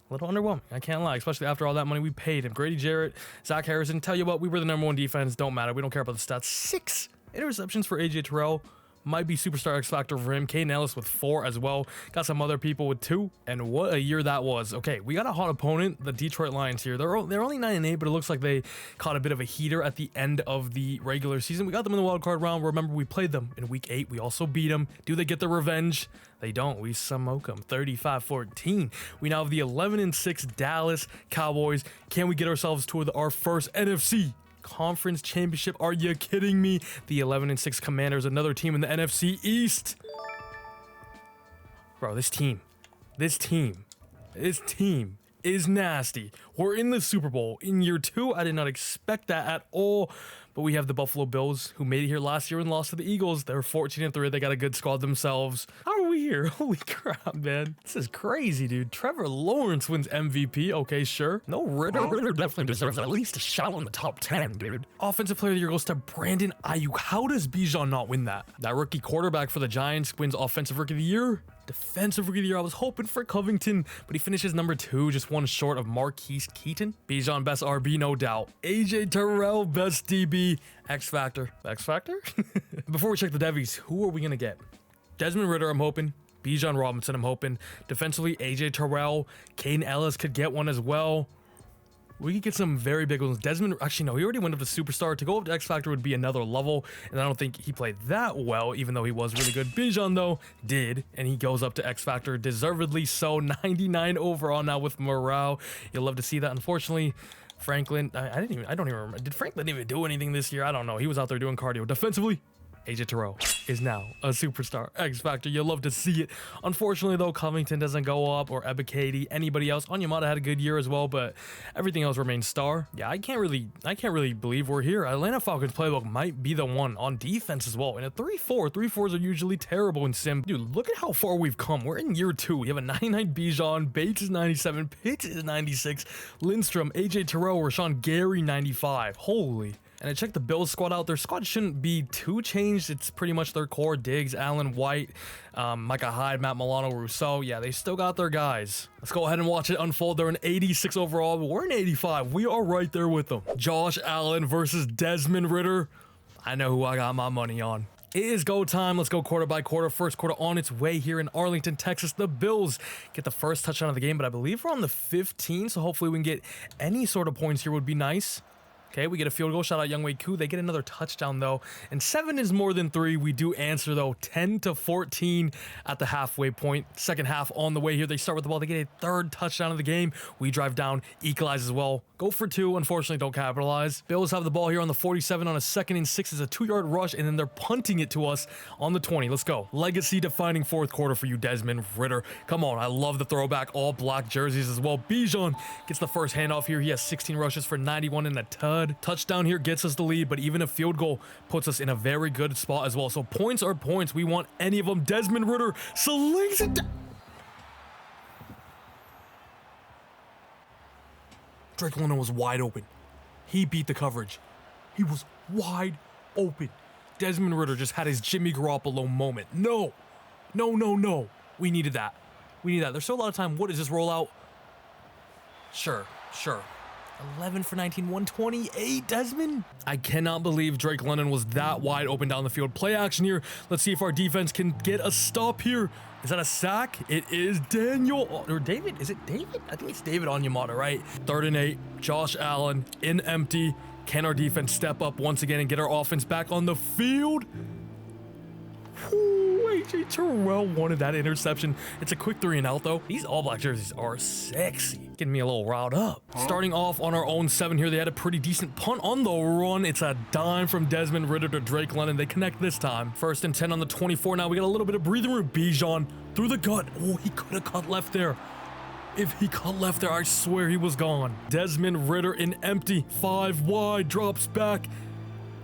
A little underwhelming. I can't lie, especially after all that money we paid him. Grady Jarrett, Zach Harrison. Tell you what, we were the number 1 defense. Don't matter. We don't care about the stats. 6 interceptions for AJ Terrell. Might be superstar X Factor for him. Caden Ellis with 4 as well. Got some other people with 2. And what a year that was. Okay, we got a hot opponent, the Detroit Lions here. They're only 9-8, but it looks like they caught a bit of a heater at the end of the regular season. We got them in the wild card round. Remember, we played them in week 8. We also beat them. Do they get their revenge? They don't. We smoke them 35-14. We now have the 11-6 Dallas Cowboys. Can we get ourselves to our first NFC Conference Championship? Are you kidding me? The 11-6 Commanders, another team in the NFC East. Bro, this team is nasty. We're in the Super Bowl in year 2. I did not expect that at all. But we have the Buffalo Bills, who made it here last year and lost to the Eagles. They're 14-3. They got a good squad themselves. How are we here? Holy crap, man. This is crazy, dude. Trevor Lawrence wins MVP. Okay, sure. No, Ritter definitely deserves at least a shot on the top 10, dude. Offensive player of the year goes to Brandon Ayuk. How does Bijan not win that? That rookie quarterback for the Giants wins offensive rookie of the year. Defensive rookie of the year, I was hoping for Covington, but he finishes number 2, just 1 short of Marquise Keaton. Bijan, best RB, no doubt. AJ Terrell, best DB. X Factor. X Factor? Before we check the Devies, who are we going to get? Desmond Ritter, I'm hoping. Bijan Robinson, I'm hoping. Defensively, AJ Terrell. Caden Ellis could get one as well. We could get some very big ones. Desmond, actually, no, he already went up to superstar. To go up to X Factor would be another level, and I don't think he played that well, even though he was really good. Bijan, though, did, and he goes up to X Factor, deservedly so. 99 overall now with morale. You'll love to see that. Unfortunately, Franklin, I don't even remember. Did Franklin even do anything this year? I don't know. He was out there doing cardio. Defensively, AJ Terrell is now a superstar. X Factor, you'll love to see it. Unfortunately, though, Covington doesn't go up, or Ebiketie, anybody else. Onyemata had a good year as well, but everything else remains star. Yeah, I can't really believe we're here. Atlanta Falcons playbook might be the one on defense as well. In a 3-4, 3-4s are usually terrible in sim. Dude, look at how far we've come. We're in year 2. We have a 99 Bijan, Bates is 97, Pitts is 96, Lindstrom, AJ Terrell, Rashawn Gary 95. Holy. And I checked the Bills squad out. Their squad shouldn't be too changed. It's pretty much their core. Diggs, Allen White, Micah Hyde, Matt Milano, Rousseau. Yeah, they still got their guys. Let's go ahead and watch it unfold. They're an 86 overall, but we're an 85. We are right there with them. Josh Allen versus Desmond Ridder. I know who I got my money on. It is go time. Let's go quarter by quarter. First quarter on its way here in Arlington, Texas. The Bills get the first touchdown of the game, but I believe we're on the 15, so hopefully we can get any sort of points here would be nice. Okay, we get a field goal. Shout out Younghoe Koo. They get another touchdown, though. And 7 is more than 3. We do answer, though. 10-14 at the halfway point. Second half on the way here. They start with the ball. They get a third touchdown of the game. We drive down, equalize as well. Go for 2. Unfortunately, don't capitalize. Bills have the ball here on the 47 on a 2nd and 6. It's a 2-yard rush, and then they're punting it to us on the 20. Let's go. Legacy-defining fourth quarter for you, Desmond Ridder. Come on. I love the throwback. All black jerseys as well. Bijan gets the first handoff here. He has 16 rushes for 91 and a tud. Touchdown here gets us the lead, but even a field goal puts us in a very good spot as well. So points are points. We want any of them. Desmond Ridder slings it down. Drake London was wide open. He beat the coverage. He was wide open. Desmond Ridder just had his Jimmy Garoppolo moment. No. We needed that. There's still a lot of time. What is this rollout? Sure. 11 for 19, 128, Desmond. I cannot believe Drake London was that wide open down the field. Play action here. Let's see if our defense can get a stop here. Is that a sack? It is Daniel, or David. Is it David? I think it's David Onyemata, right? 3rd and 8, Josh Allen in empty. Can our defense step up once again and get our offense back on the field? AJ Terrell wanted that interception. It's a quick 3 and out, though. These all black jerseys are sexy. Getting me a little riled up. Starting off on our own 7 here, they had a pretty decent punt on the run. It's a dime from Desmond Ridder to Drake London. They connect this time. 1st and 10 on the 24. Now we got a little bit of breathing room. Bijan through the gut. Oh, he could have cut left there. If he cut left there, I swear he was gone. Desmond Ridder in empty. 5 wide. Drops back.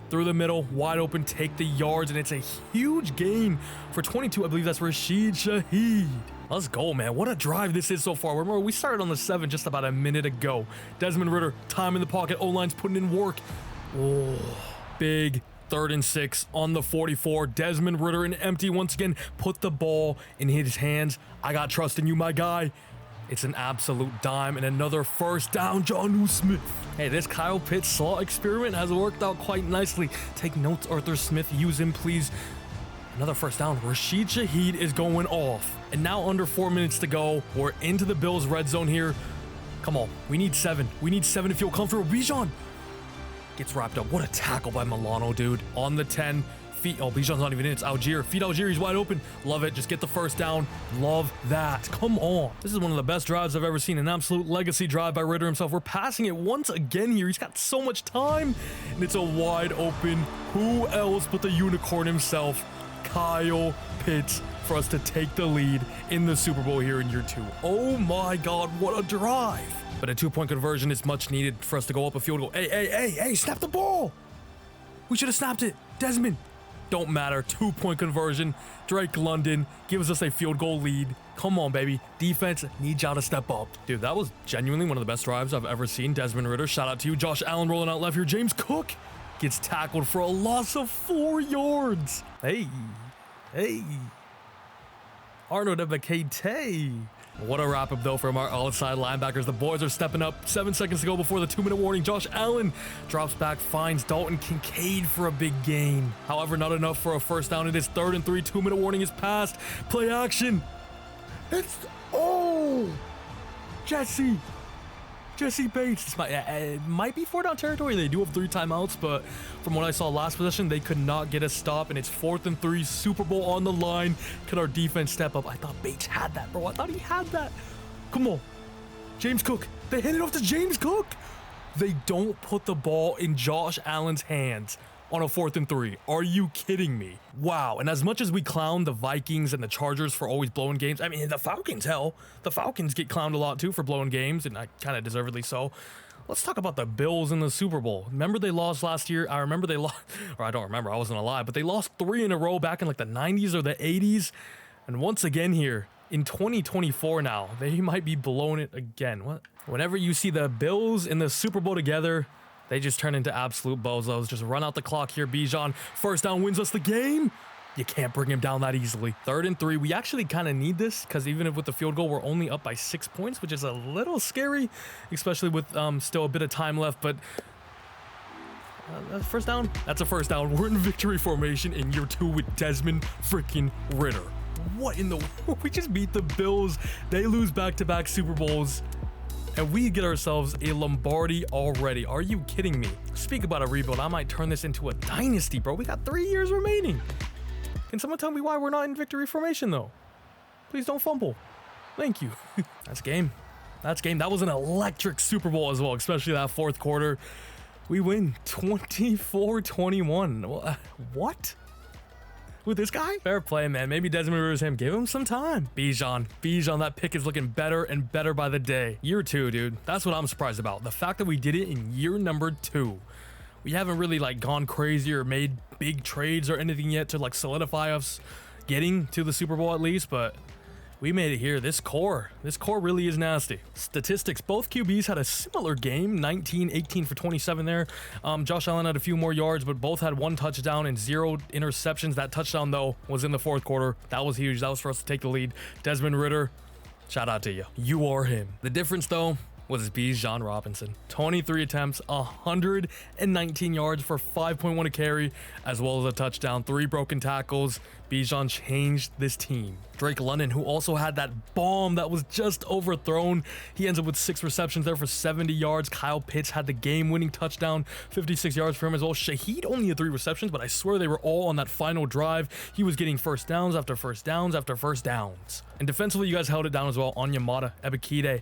Through the middle, wide open, take the yards, and it's a huge gain for 22. I believe that's Rashid Shaheed. Let's go, man. What a drive this is so far. Remember, we started on the 7 just about a minute ago. Desmond Ridder, time in the pocket. O-line's putting in work. Oh, big 3rd and 6 on the 44. Desmond Ridder in empty once again. Put the ball in his hands. I got trust in you, my guy. It's an absolute dime and another first down, Jonnu Smith. Hey, this Kyle Pitts slot experiment has worked out quite nicely. Take notes, Arthur Smith. Use him, please. Another first down. Rashid Shaheed is going off. And now under 4 minutes to go. We're into the Bills red zone here. Come on. We need 7. We need 7 to feel comfortable. Bijan gets wrapped up. What a tackle by Milano, dude. On the 10. Feet. Oh, Bijan's not even in. It's Algier. Feet Algier. He's wide open. Love it. Just get the first down. Love that. Come on. This is one of the best drives I've ever seen. An absolute legacy drive by Ridder himself. We're passing it once again here. He's got so much time. And it's a wide open. Who else but the unicorn himself, Kyle Pitts, for us to take the lead in the Super Bowl here in year 2. Oh my God, what a drive. But a 2-point conversion is much needed for us to go up a field goal. Hey, snap the ball. We should have snapped it. Desmond. Don't matter. 2-point conversion. Drake London gives us a field goal lead. Come on, baby. Defense needs y'all to step up. Dude, that was genuinely one of the best drives I've ever seen. Desmond Ridder, shout out to you. Josh Allen rolling out left here. James Cook gets tackled for a loss of 4 yards. Hey. Arnold Ebiketie. What a wrap-up, though, from our outside linebackers. The boys are stepping up. 7 seconds to go before the 2-minute warning. Josh Allen drops back, finds Dalton Kincaid for a big gain. However, not enough for a first down. It is 3rd and 3. 2-minute warning is passed. Play action. Jesse Bates. This might be 4-down territory. They do have 3 timeouts, but from what I saw last possession, they could not get a stop, and it's 4th and 3. Super Bowl on the line. Can our defense step up? I thought Bates had that, bro. I thought he had that. Come on. James Cook. They hand it off to James Cook. They don't put the ball in Josh Allen's hands. on a 4th and 3. Are you kidding me? Wow. And as much as we clown the Vikings and the Chargers for always blowing games, I mean, the Falcons, hell, the Falcons get clowned a lot too for blowing games, and I kind of deservedly so. Let's talk about the Bills in the Super Bowl. Remember they lost last year? I remember they lost, or I don't remember, I wasn't alive, but they lost 3 in a row back in like the 90s or the 80s. And once again here, in 2024 now, they might be blowing it again. What? Whenever you see the Bills in the Super Bowl together, they just turn into absolute bozos. Just run out the clock here, Bijan. First down wins us the game. You can't bring him down that easily. 3rd and 3. We actually kind of need this because even if with the field goal, we're only up by 6 points, which is a little scary, especially with still a bit of time left. But first down? That's a first down. We're in victory formation in year 2 with Desmond freaking Ritter. What in the world? We just beat the Bills. They lose back-to-back Super Bowls. And we get ourselves a Lombardi already. Are you kidding me? Speak about a rebuild. I might turn this into a dynasty, bro. We got 3 years remaining. Can someone tell me why we're not in victory formation, though? Please don't fumble. Thank you. That's game. That's game. That was an electric Super Bowl as well, especially that 4th quarter. We win 24-21. What? With this guy? Fair play, man. Maybe Desmond Ritter's him. Give him some time. Bijan, that pick is looking better and better by the day. Year 2, dude. That's what I'm surprised about. The fact that we did it in year number 2. We haven't really like gone crazy or made big trades or anything yet to like solidify us getting to the Super Bowl at least, but we made it here. This core really is nasty. Statistics, both QBs had a similar game, 19-18 for 27 there. Josh Allen had a few more yards, but both had 1 touchdown and 0 interceptions. That touchdown, though, was in the 4th quarter. That was huge. That was for us to take the lead. Desmond Ritter, shout out to you. You are him. The difference, though, was Bijan Robinson. 23 attempts, 119 yards for 5.1 a carry, as well as a touchdown, 3 broken tackles. Bijan changed this team. Drake London, who also had that bomb that was just overthrown. He ends up with 6 receptions there for 70 yards. Kyle Pitts had the game-winning touchdown, 56 yards for him as well. Shaheed only had 3 receptions, but I swear they were all on that final drive. He was getting first downs after first downs after first downs. And defensively, you guys held it down as well. Onyemata, Ebiketie.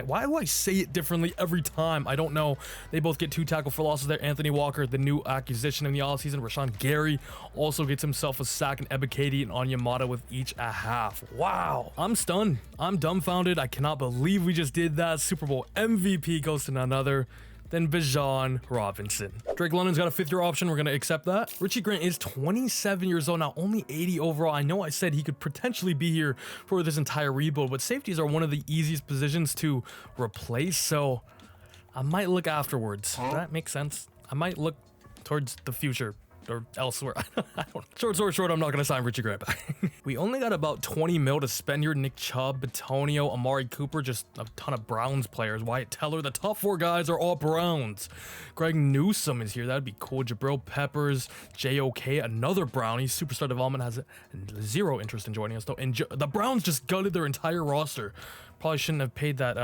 Why do I say it differently every time? I don't know. They both get 2 tackle for losses there. Anthony Walker, the new acquisition in the offseason. Rashawn Gary also gets himself a sack, and Ebiketie and Onyemata with each a half. Wow. I'm stunned. I'm dumbfounded. I cannot believe we just did that. Super Bowl MVP goes to none other than Bijan Robinson. Drake London's got a 5th-year option. We're going to accept that. Richie Grant is 27 years old now, only 80 overall. I know I said he could potentially be here for this entire rebuild, but safeties are one of the easiest positions to replace, so I might look afterwards. Does that make sense? I might look towards the future or elsewhere. I don't know. Short, I'm not going to sign Richie Grant back. We only got about 20 mil to spend here. Nick Chubb, Batonio, Amari Cooper, just a ton of Browns players. Wyatt Teller, the top 4 guys are all Browns. Greg Newsome is here. That'd be cool. Jabril Peppers, JOK, another Brownie. Superstar Development has 0 interest in joining us though. And the Browns just gutted their entire roster. Probably shouldn't have paid that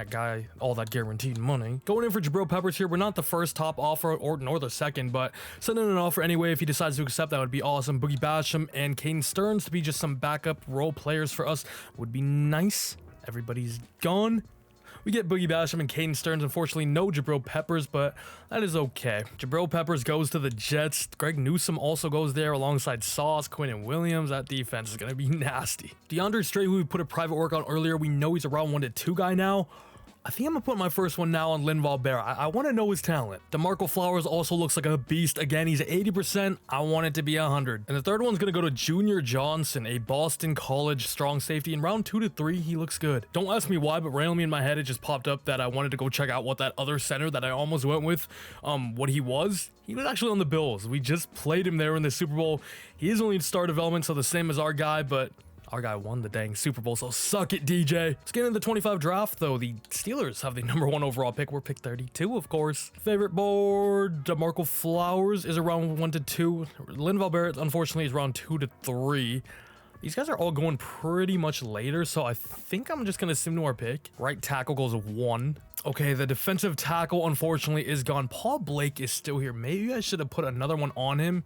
guy all that guaranteed money. Going in for Jabril Peppers here. We're not the first top offer nor the second, but sending an offer anyway. If he decides to accept, that would be awesome. Boogie Basham and Caden Stearns to be just some backup role players for us would be nice. Everybody's gone. We get Boogie Basham and Caden Stearns. Unfortunately, no Jabril Peppers, but that is okay. Jabril Peppers goes to the Jets. Greg Newsome also goes there alongside Sauce, Quinnen Williams. That defense is going to be nasty. DeAndre Stray, who we put a private work on earlier, we know he's a round 1 to 2 guy now. I think I'm going to put my first one now on Linval Bear. I want to know his talent. DeMarco Flowers also looks like a beast. Again, he's at 80%. I want it to be 100. And the third one's going to go to Junior Johnson, a Boston College strong safety. In round 2 to 3, he looks good. Don't ask me why, but randomly in my head, it just popped up that I wanted to go check out what that other center that I almost went with, what he was. He was actually on the Bills. We just played him there in the Super Bowl. He is only in star development, so the same as our guy, but our guy won the dang Super Bowl, so suck it, DJ. Let's get into the 25 draft, though. The Steelers have the number 1 overall pick. We're pick 32, of course. Favorite board, DeMarco Flowers is around 1 to 2. Linval Barrett, unfortunately, is around 2 to 3. These guys are all going pretty much later, so I think I'm just going to sim to our pick. Right tackle goes 1. Okay, the defensive tackle, unfortunately, is gone. Paul Blake is still here. Maybe I should have put another one on him.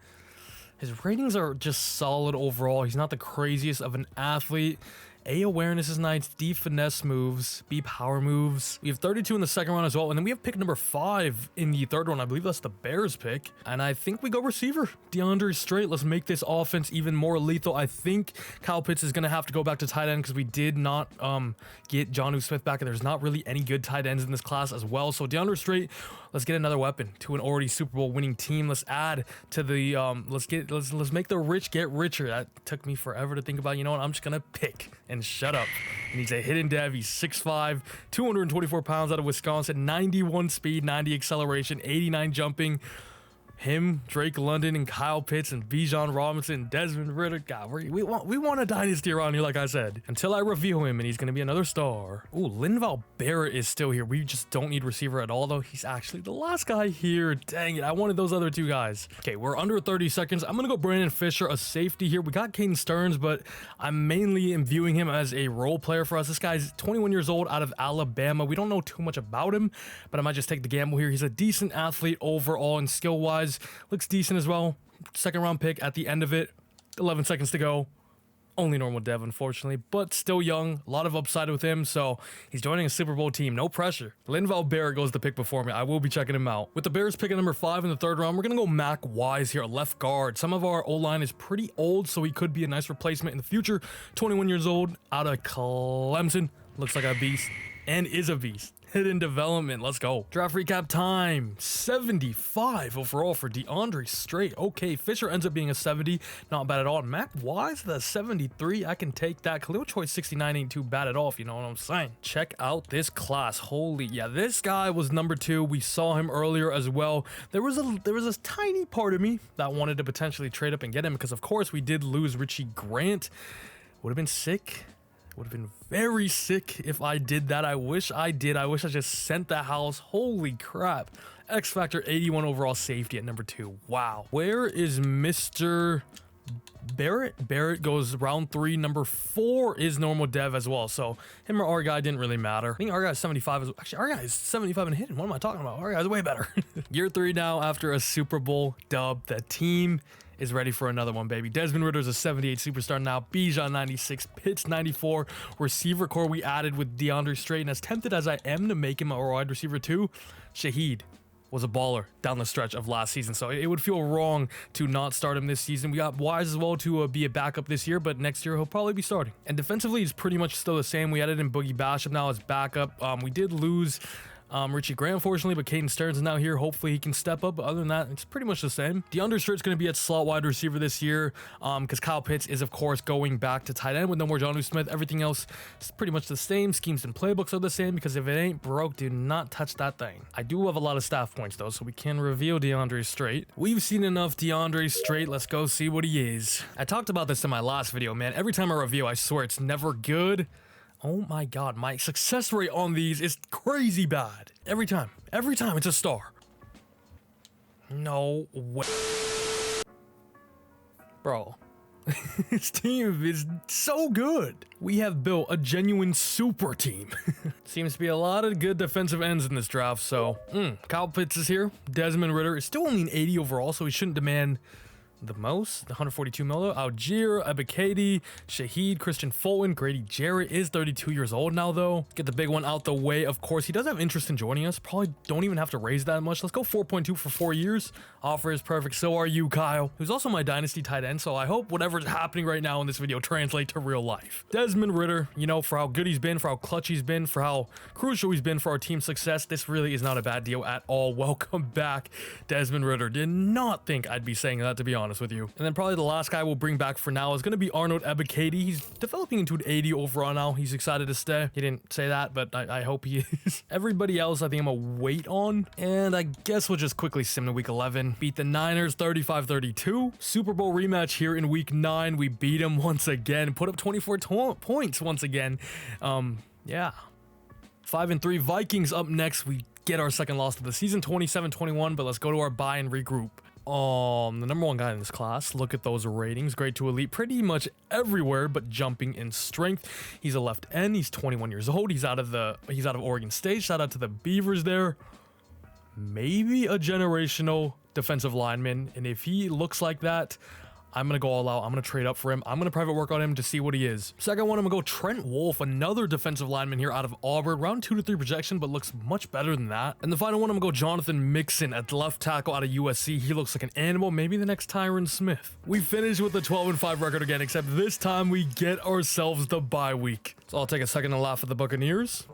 His ratings are just solid overall. He's not the craziest of an athlete. A awareness is nice, D finesse moves, B power moves. We have 32 in the second round as well, and then we have pick number 5 in the third round. I believe that's the Bears pick, and I think we go receiver. DeAndre Strait. Let's make this offense even more lethal. I think Kyle Pitts is going to have to go back to tight end because we did not get Jonnu Smith back, and there's not really any good tight ends in this class as well. So DeAndre Strait, let's get another weapon to an already Super Bowl winning team. Let's add to the let's make the rich get richer. That took me forever to think about. You know what? I'm just gonna pick and shut up. And he's a hidden dev. He's 6'5", 224 pounds out of Wisconsin, 91 speed, 90 acceleration, 89 jumping. Him, Drake London, and Kyle Pitts, and Bijan Robinson, Desmond Ritter. God, we want a dynasty around here, like I said. Until I reveal him, and he's going to be another star. Ooh, Linval Barrett is still here. We just don't need receiver at all, though. He's actually the last guy here. Dang it, I wanted those other 2 guys. Okay, we're under 30 seconds. I'm going to go Brandon Fisher, a safety here. We got Caden Stearns, but I'm mainly viewing him as a role player for us. This guy's 21 years old, out of Alabama. We don't know too much about him, but I might just take the gamble here. He's a decent athlete overall and skill-wise. Looks decent as well. Second round pick at the end of it. 11 seconds to go. Only normal dev, unfortunately, but still young. A lot of upside with him, so he's joining a Super Bowl team. No pressure. Linval Barrett goes the pick before me. I will be checking him out. With the Bears picking number 5 in the third round, we're going to go Mac Wise here, left guard. Some of our O-line is pretty old, so he could be a nice replacement in the future. 21 years old, out of Clemson. Looks like a beast, and is a beast. Hidden development. Let's go. Draft recap time. 75 overall for DeAndre Strait. Okay, Fisher ends up being a 70. Not bad at all. Mac Wise, the 73. I can take that. Khalil Choice 69 ain't too bad at all, if you know what I'm saying. Check out this class. Holy, yeah, this guy was number 2. We saw him earlier as well. There was a tiny part of me that wanted to potentially trade up and get him because, of course, we did lose Richie Grant. Would have been sick. Would have been very sick if I did that. I wish I did. I wish I just sent the house. Holy crap. X Factor 81 overall safety at number 2. Wow. Where is Mr. Barrett? Barrett goes round 3. Number 4 is normal dev as well. So him or our guy didn't really matter. I think our guy's 75. Actually, our guy's 75 and hidden. What am I talking about? Our guy's way better. Year 3 now after a Super Bowl dub. The team is ready for another one, baby. Desmond Ritter's a 78 superstar now. Bijan 96, Pitts 94. Receiver core we added with DeAndre Strait. And as tempted as I am to make him a wide receiver too, Shaheed was a baller down the stretch of last season. So it would feel wrong to not start him this season. We got Wise as well to be a backup this year, but next year he'll probably be starting. And defensively, he's pretty much still the same. We added in Boogie Basham now as backup. We did lose Richie Grant, unfortunately, but Caden Stearns is now here. Hopefully he can step up, but other than that, it's pretty much the same. DeAndre Strait's going to be at slot wide receiver this year because Kyle Pitts is, of course, going back to tight end with no more Jonnu Smith. Everything else is pretty much the same. Schemes and playbooks are the same because if it ain't broke, do not touch that thing. I do have a lot of staff points, though, so we can reveal DeAndre Strait. We've seen enough DeAndre Strait. Let's go see what he is. I talked about this in my last video, man. Every time I review, I swear it's never good. Oh my god, my success rate on these is crazy bad. Every time it's a star. No way. Bro, this team is so good. We have built a genuine super team. Seems to be a lot of good defensive ends in this draft, so Kyle Pitts is here. Desmond Ritter is still only an 80 overall, so he shouldn't demand the most. The 142 mil. Algier, Abikadi, Shaheed, Christian Fulton, Grady Jarrett is 32 years old now, though. Get the big one out the way. Of course, he does have interest in joining us. Probably don't even have to raise that much. Let's go 4.2 for 4 years. Offer is perfect. So are you, Kyle, who's also my dynasty tight end. So I hope whatever's happening right now in this video translate to real life. Desmond Ritter, you know, for how good he's been, for how clutch he's been, for how crucial he's been for our team's success, this really is not a bad deal at all. Welcome back, Desmond Ritter. Did not think I'd be saying that, to be honest with you. And then probably the last guy we'll bring back for now is going to be Arnold Ebiketie. He's developing into an 80 overall now. He's excited to stay. He didn't say that, but I hope he is. Everybody else I think I'm going to wait on. And I guess we'll just quickly sim to week 11. Beat the Niners 35-32. Super Bowl rematch here in week 9. We beat them once again. Put up 24 points once again. Yeah. 5-3 Vikings up next. We get our second loss of the season, 27-21, but let's go to our bye and regroup. The number 1 guy in this class. Look at those ratings. Grade 2 elite pretty much everywhere but jumping in strength. He's a left end. He's 21 years old. He's out of Oregon State. Shout out to the Beavers there. Maybe a generational defensive lineman, and if he looks like that, I'm going to go all out. I'm going to trade up for him. I'm going to private work on him to see what he is. Second one, I'm going to go Trent Wolf, another defensive lineman here out of Auburn. Round 2 to 3 projection, but looks much better than that. And the final one, I'm going to go Jonathan Mixon at left tackle out of USC. He looks like an animal, maybe the next Tyron Smith. We finished with a 12-5 record again, except this time we get ourselves the bye week. So I'll take a second to laugh at the Buccaneers.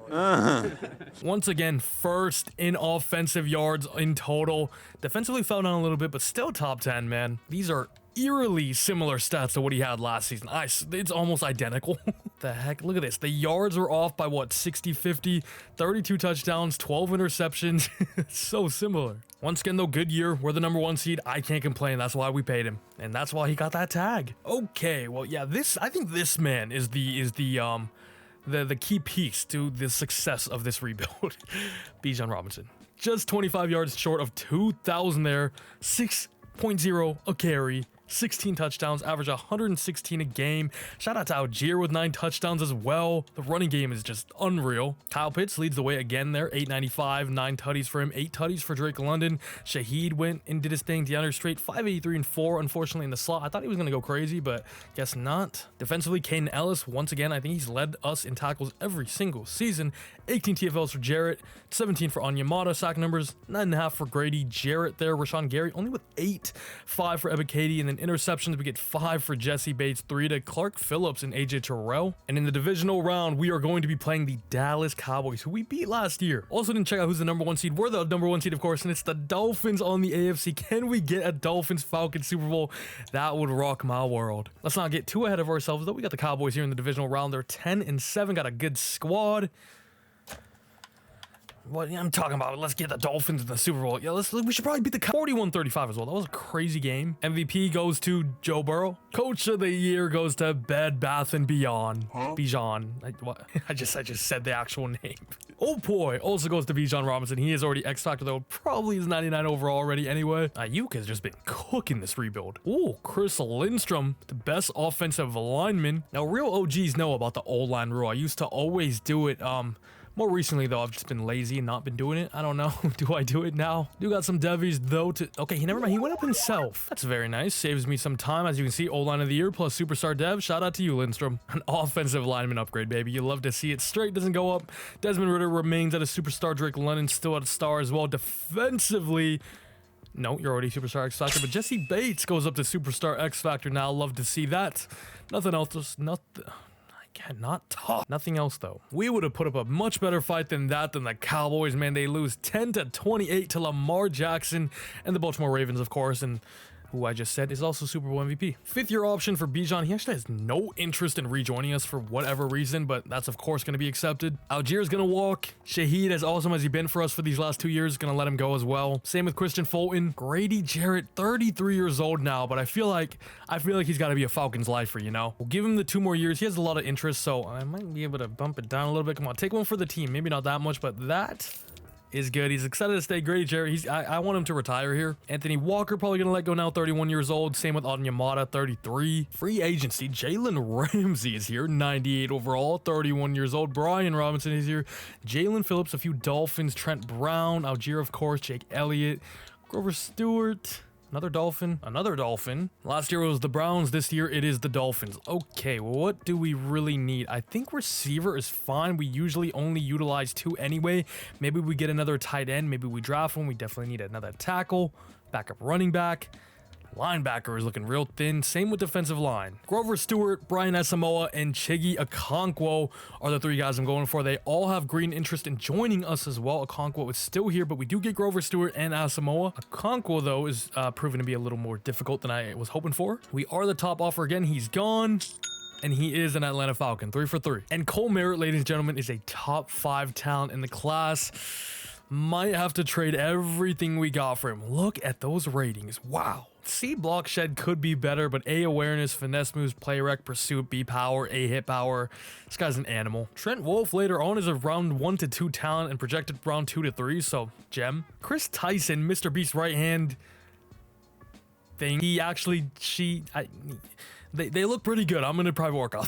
Once again, first in offensive yards in total. Defensively fell down a little bit, but still top 10, man. These are eerily similar stats to what he had last season. It's almost identical. The heck? Look at this. The yards were off by what? 60, 50, 32 touchdowns, 12 interceptions. So similar. Once again, though, good year. We're the #1 seed. I can't complain. That's why we paid him. And that's why he got that tag. Okay, well, yeah, I think this man is the key piece to the success of this rebuild. Bijan Robinson. Just 25 yards short of 2,000 there. 6.0 a carry. 16 touchdowns, average 116 a game. Shout out to Algier with 9 touchdowns as well. The running game is just unreal. Kyle Pitts leads the way again there, 895, 9 tutties for him, 8 tutties for Drake London. Shaheed went and did his thing. DeAndre Strait, 583 and 4, unfortunately in the slot. I thought he was going to go crazy, but guess not. Defensively, Caden Ellis, once again, I think he's led us in tackles every single season. 18 TFLs for Jarrett, 17 for Onyemata. Sack numbers, 9.5 for Grady Jarrett there. Rashawn Gary only with 8, 5 for Ebiketie, and then interceptions, we get 5 for Jesse Bates, 3 to Clark Phillips and AJ Terrell. And in the divisional round, we are going to be playing the Dallas Cowboys, who we beat last year. Also didn't check out who's the #1 seed. We're the #1 seed, of course, and it's the Dolphins on the AFC. Can we get a Dolphins-Falcons Super Bowl? That would rock my world. Let's not get too ahead of ourselves, though. We got the Cowboys here in the divisional round. They're 10-7, got a good squad. What I'm talking about, let's get the Dolphins in the Super Bowl. Yeah, we should probably beat the 41-35 as well. That was a crazy game. MVP goes to Joe Burrow. Coach of the year goes to Bed Bath & Beyond. Bijan. I just said the actual name. Oh boy, also goes to Bijan Robinson. He is already X Factor though. Probably is 99 overall already anyway. Ayuk has just been cooking this rebuild. Oh, Chris Lindstrom, the best offensive lineman. Now, real OGs know about the O-line rule. I used to always do it, more recently, though, I've just been lazy and not been doing it. I don't know. Do I do it now? Do got some devies, though, to... Okay, never mind. He went up himself. That's very nice. Saves me some time. As you can see, O-line of the year plus superstar dev. Shout out to you, Lindstrom. An offensive lineman upgrade, baby. You love to see it. Straight doesn't go up. Desmond Ridder remains at a superstar. Drake London still at a star as well. Defensively... No, you're already superstar X Factor, but Jesse Bates goes up to superstar X Factor now. Love to see that. Nothing else. Just nothing... Cannot talk. Nothing else though. We would have put up a much better fight than the Cowboys, man. They lose 10-28 to Lamar Jackson and the Baltimore Ravens, of course, and who I just said is also Super Bowl MVP. 5th-year option for Bijan. He actually has no interest in rejoining us for whatever reason, but that's of course going to be accepted. Algier's going to walk. Shaheed, as awesome as he's been for us for these last 2 years, is going to let him go as well. Same with Christian Fulton. Grady Jarrett, 33 years old now, but I feel like he's got to be a Falcons lifer, you know? We'll give him the 2 more years. He has a lot of interest, so I might be able to bump it down a little bit. Come on, take one for the team. Maybe not that much, but that is good. He's excited to stay. Grady Jarrett, I want him to retire here. Anthony Walker probably gonna let go now, 31 years old. Same with Onyemata, 33. Free agency, Jalen Ramsey is here, 98 overall, 31 years old. Brian Robinson is here. Jalen Phillips, a few Dolphins, Trent Brown, Algier, of course, Jake Elliott, Grover Stewart. Another Dolphin. Last year it was the Browns. This year it is the Dolphins. Okay, well, what do we really need? I think receiver is fine. We usually only utilize 2 anyway. Maybe we get another tight end. Maybe we draft one. We definitely need another tackle. Backup running back. Linebacker is looking real thin. Same with defensive line. Grover Stewart, Brian Asamoah, and Chiggy Okonkwo are the 3 guys I'm going for. They all have green interest in joining us as well. Okonkwo is still here, but we do get Grover Stewart and Asamoah. Okonkwo, though, is proven to be a little more difficult than I was hoping for. We are the top offer again. He's gone. And he is an Atlanta Falcon, 3 for 3. And Cole Merritt, ladies and gentlemen, is a top 5 talent in the class. Might have to trade everything we got for him. Look at those ratings. Wow. C block shed could be better, but A awareness, finesse moves, play rec, pursuit, B power, A hit power. This guy's an animal. Trent Wolf later on is a round 1 to 2 talent and projected round 2 to 3, so gem. Chris Tyson, Mr. Beast right hand. think he actually, they look pretty good. I'm gonna probably work on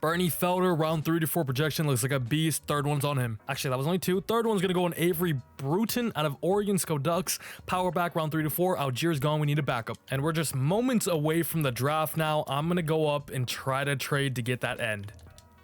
Bernie Felder, round 3 to 4 projection, looks like a beast. Third one's on him. Actually, that was only 2. Third one's gonna go on Avery Bruton out of Oregon. Go Ducks. Power back, round 3 to 4. Algiers gone. We need a backup. And we're just moments away from the draft now. I'm gonna go up and try to trade to get that end.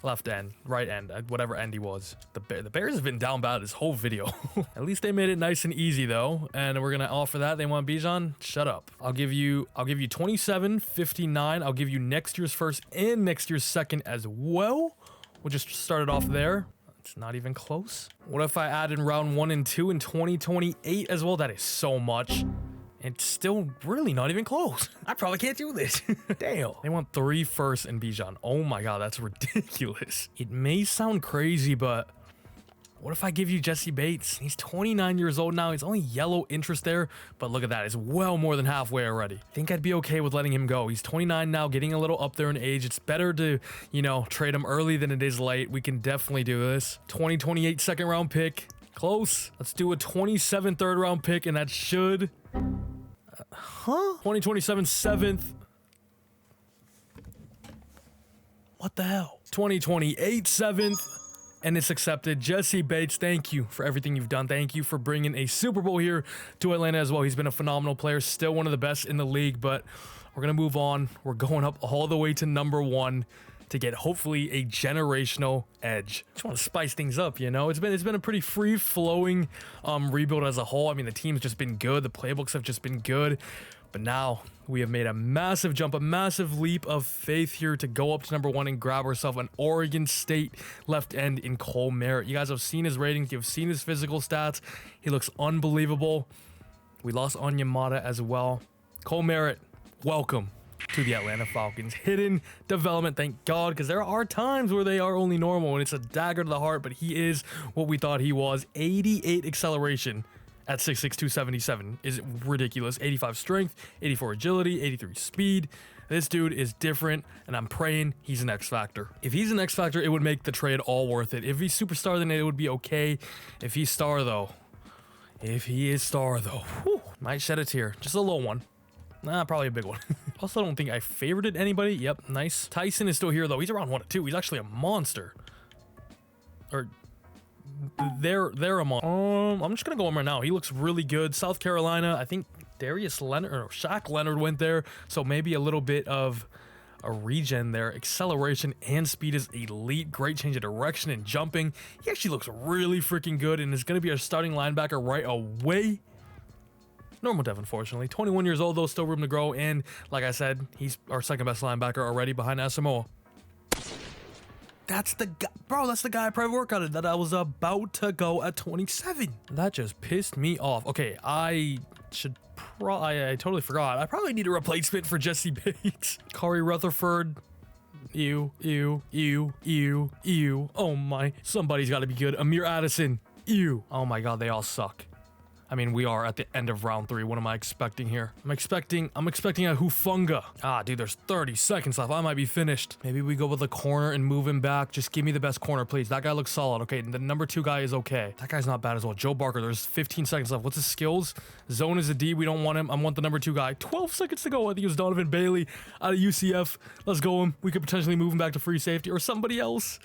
Left end, right end, whatever end he was. The Bears have been down bad this whole video. At least they made it nice and easy though, and we're gonna offer that. They want Bijan. Shut up. I'll give you 27, 59. I'll give you next year's first and next year's second as well. We'll just start it off there. It's not even close. What if I add in round 1 and 2 in 2028 as well? That is so much. It's still really not even close. I probably can't do this. Damn. They want 3 firsts in Bijan. Oh my god, that's ridiculous. It may sound crazy, but what if I give you Jesse Bates? He's 29 years old now. He's only yellow interest there, but look at that. It's well more than halfway already. I think I'd be okay with letting him go. He's 29 now, getting a little up there in age. It's better to, you know, trade him early than it is late. We can definitely do this. 2028 second round pick. Close. Let's do a 27 third round pick, and that should... 2027 7th. What the hell? 2028 7th. And it's accepted. Jesse Bates, thank you for everything you've done. Thank you for bringing a Super Bowl here to Atlanta as well. He's been a phenomenal player. Still one of the best in the league, but we're going to move on. We're going up all the way to number 1 to get hopefully a generational edge. Just want to spice things up, you know. It's been a pretty free-flowing rebuild as a whole. I mean, the team's just been good. The playbooks have just been good. But now we have made a massive jump, a massive leap of faith here to go up to number 1 and grab ourselves an Oregon State left end in Cole Merritt. You guys have seen his ratings. You've seen his physical stats. He looks unbelievable. We lost Onyemata as well. Cole Merritt, welcome to the Atlanta Falcons. Hidden development, thank God, because there are times where they are only normal and it's a dagger to the heart, but he is what we thought he was. 88 acceleration at 6'6", 277 is ridiculous. 85 strength, 84 agility, 83 speed. This dude is different, and I'm praying he's an X Factor. If he's an X Factor, it would make the trade all worth it. If he's superstar, then it would be okay. If he is star, though, whew, might shed a tear. Just a little one. Nah, probably a big one. Also, I don't think I favorited anybody. Yep, nice. Tyson is still here, though. He's around 1 or 2. He's actually a monster. Or, they're a monster. I'm just going to go on right now. He looks really good. South Carolina, I think Darius Leonard, or Shaq Leonard went there. So maybe a little bit of a regen there. Acceleration and speed is elite. Great change of direction and jumping. He actually looks really freaking good and is going to be our starting linebacker right away. Normal dev, unfortunately. 21 years old, though, still room to grow. And like I said, he's our second best linebacker already behind Asamoah. That's the guy, bro. That's the guy I probably worked on it that I was about to go at 27. That just pissed me off. Okay, I totally forgot. I probably need a replacement for Jesse Bates. Corey Rutherford. Ew. Oh my. Somebody's got to be good. Amir Addison. Ew. Oh my God, they all suck. I mean, we are at the end of round 3. What am I expecting here? I'm expecting a Phomvongsa. Ah, dude, there's 30 seconds left. I might be finished. Maybe we go with the corner and move him back. Just give me the best corner, please. That guy looks solid. Okay, the number 2 guy is okay. That guy's not bad as well. Joe Barker, there's 15 seconds left. What's his skills? Zone is a D. We don't want him. I want the number 2 guy. 12 seconds to go. I think it was Donovan Bailey out of UCF. Let's go him. We could potentially move him back to free safety or somebody else.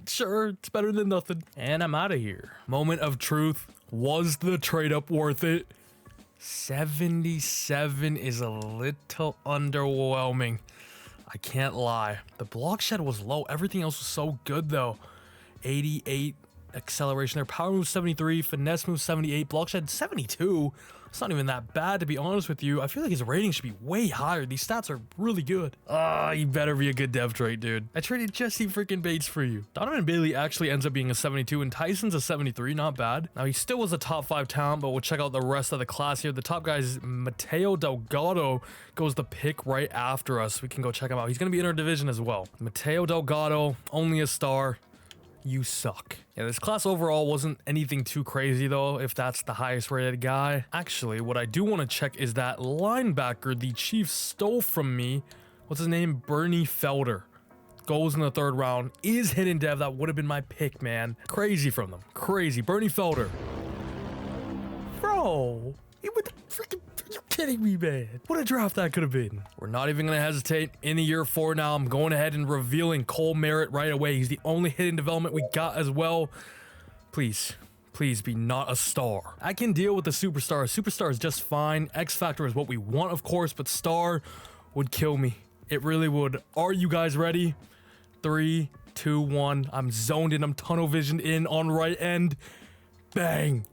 Sure, it's better than nothing. And I'm out of here. Moment of truth. Was the trade up worth it? 77 is a little underwhelming. I can't lie. The block shed was low. Everything else was so good though. 88 acceleration there. Power move 73. Finesse move 78. Block shed 72. It's not even that bad, to be honest with you. I feel like his rating should be way higher. These stats are really good. Ah, you better be a good dev trait, dude. I traded Jesse freaking Bates for you. Donovan Bailey actually ends up being a 72, and Tyson's a 73. Not bad. Now, he still was a top 5 talent, but we'll check out the rest of the class here. The top guy is Mateo Delgado, goes the pick right after us. We can go check him out. He's going to be in our division as well. Mateo Delgado, only a star. You suck. Yeah, this class overall wasn't anything too crazy though, if that's the highest rated guy. Actually, what I do want to check is that linebacker the Chiefs stole from me. What's his name? Bernie Felder. Goes in the 3rd round. Is hidden dev. That would have been my pick, man. Crazy from them. Crazy. Bernie Felder. Bro. He would freaking... kidding me, man? What a draft that could have been. We're not even going to hesitate. In the year 4 now, I'm going ahead and revealing Cole Merritt right away. He's the only hidden development we got as well. Please. Please be not a star. I can deal with the superstar. A superstar is just fine. X Factor is what we want, of course, but star would kill me. It really would. Are you guys ready? 3, 2, 1. I'm zoned in. I'm tunnel visioned in on right end. Bang.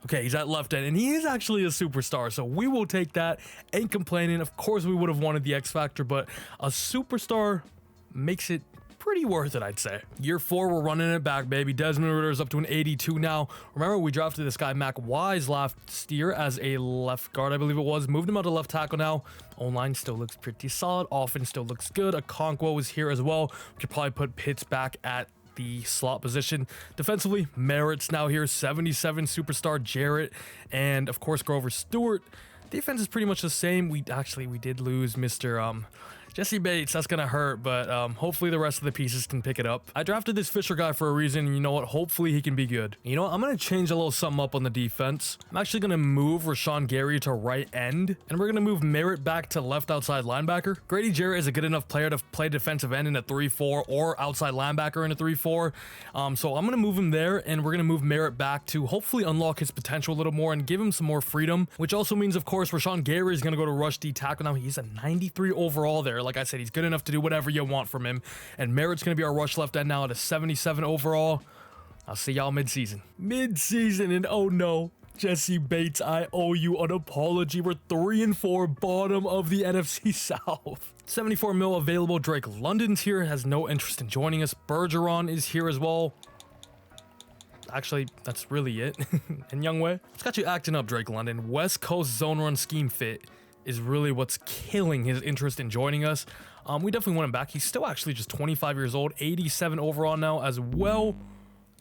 Okay, he's at left end, and he is actually a superstar, so we will take that. Ain't complaining. Of course, we would have wanted the X Factor, but a superstar makes it pretty worth it, I'd say. Year 4, we're running it back, baby. Desmond Ritter's up to an 82 now. Remember, we drafted this guy, Mac Wise, last year as a left guard, I believe it was. Moved him out to left tackle now. O-line still looks pretty solid. Offense still looks good. Okonkwo is here as well. We could probably put Pitts back at the slot position. Defensively, Merritt's now here. 77 superstar Jarrett. And, of course, Grover Stewart. Defense is pretty much the same. We did lose Mr. Jesse Bates. That's gonna hurt, but hopefully the rest of the pieces can pick it up. I drafted this Fisher guy for a reason, and you know what? Hopefully he can be good. You know what? I'm gonna change a little something up on the defense. I'm actually gonna move Rashawn Gary to right end, and we're gonna move Merritt back to left outside linebacker. Grady Jarrett is a good enough player to play defensive end in a 3-4 or outside linebacker in a 3-4. So I'm gonna move him there, and we're gonna move Merritt back to hopefully unlock his potential a little more and give him some more freedom, which also means, of course, Rashawn Gary is gonna go to rush D tackle now. He's a 93 overall there. Like I said, he's good enough to do whatever you want from him. And Merritt's going to be our rush left end now at a 77 overall. I'll see y'all mid-season. Mid-season, and oh no, Jesse Bates, I owe you an apology. We're 3-4, bottom of the NFC South. 74 mil available. Drake London's here, has no interest in joining us. Bergeron is here as well. Actually, that's really it. And Youngway, what's got you acting up, Drake London? West Coast zone run scheme fit is really what's killing his interest in joining us. We definitely want him back. He's still actually just 25 years old, 87 overall now as well.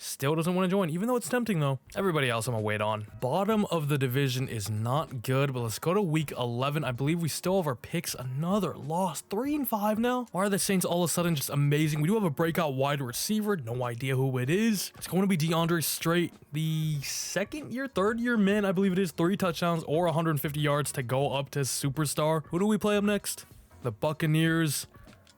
Still doesn't want to join, even though it's tempting though. Everybody else I'm gonna wait on. Bottom of the division is not good, but let's go to week 11. I believe we still have our picks. Another loss, 3-5 now. Why are the Saints all of a sudden just amazing? We do have a breakout wide receiver. No idea who it is. It's going to be DeAndre Strait, the third year man, I believe it is. 3 touchdowns or 150 yards to go up to superstar. Who do we play up next? The Buccaneers.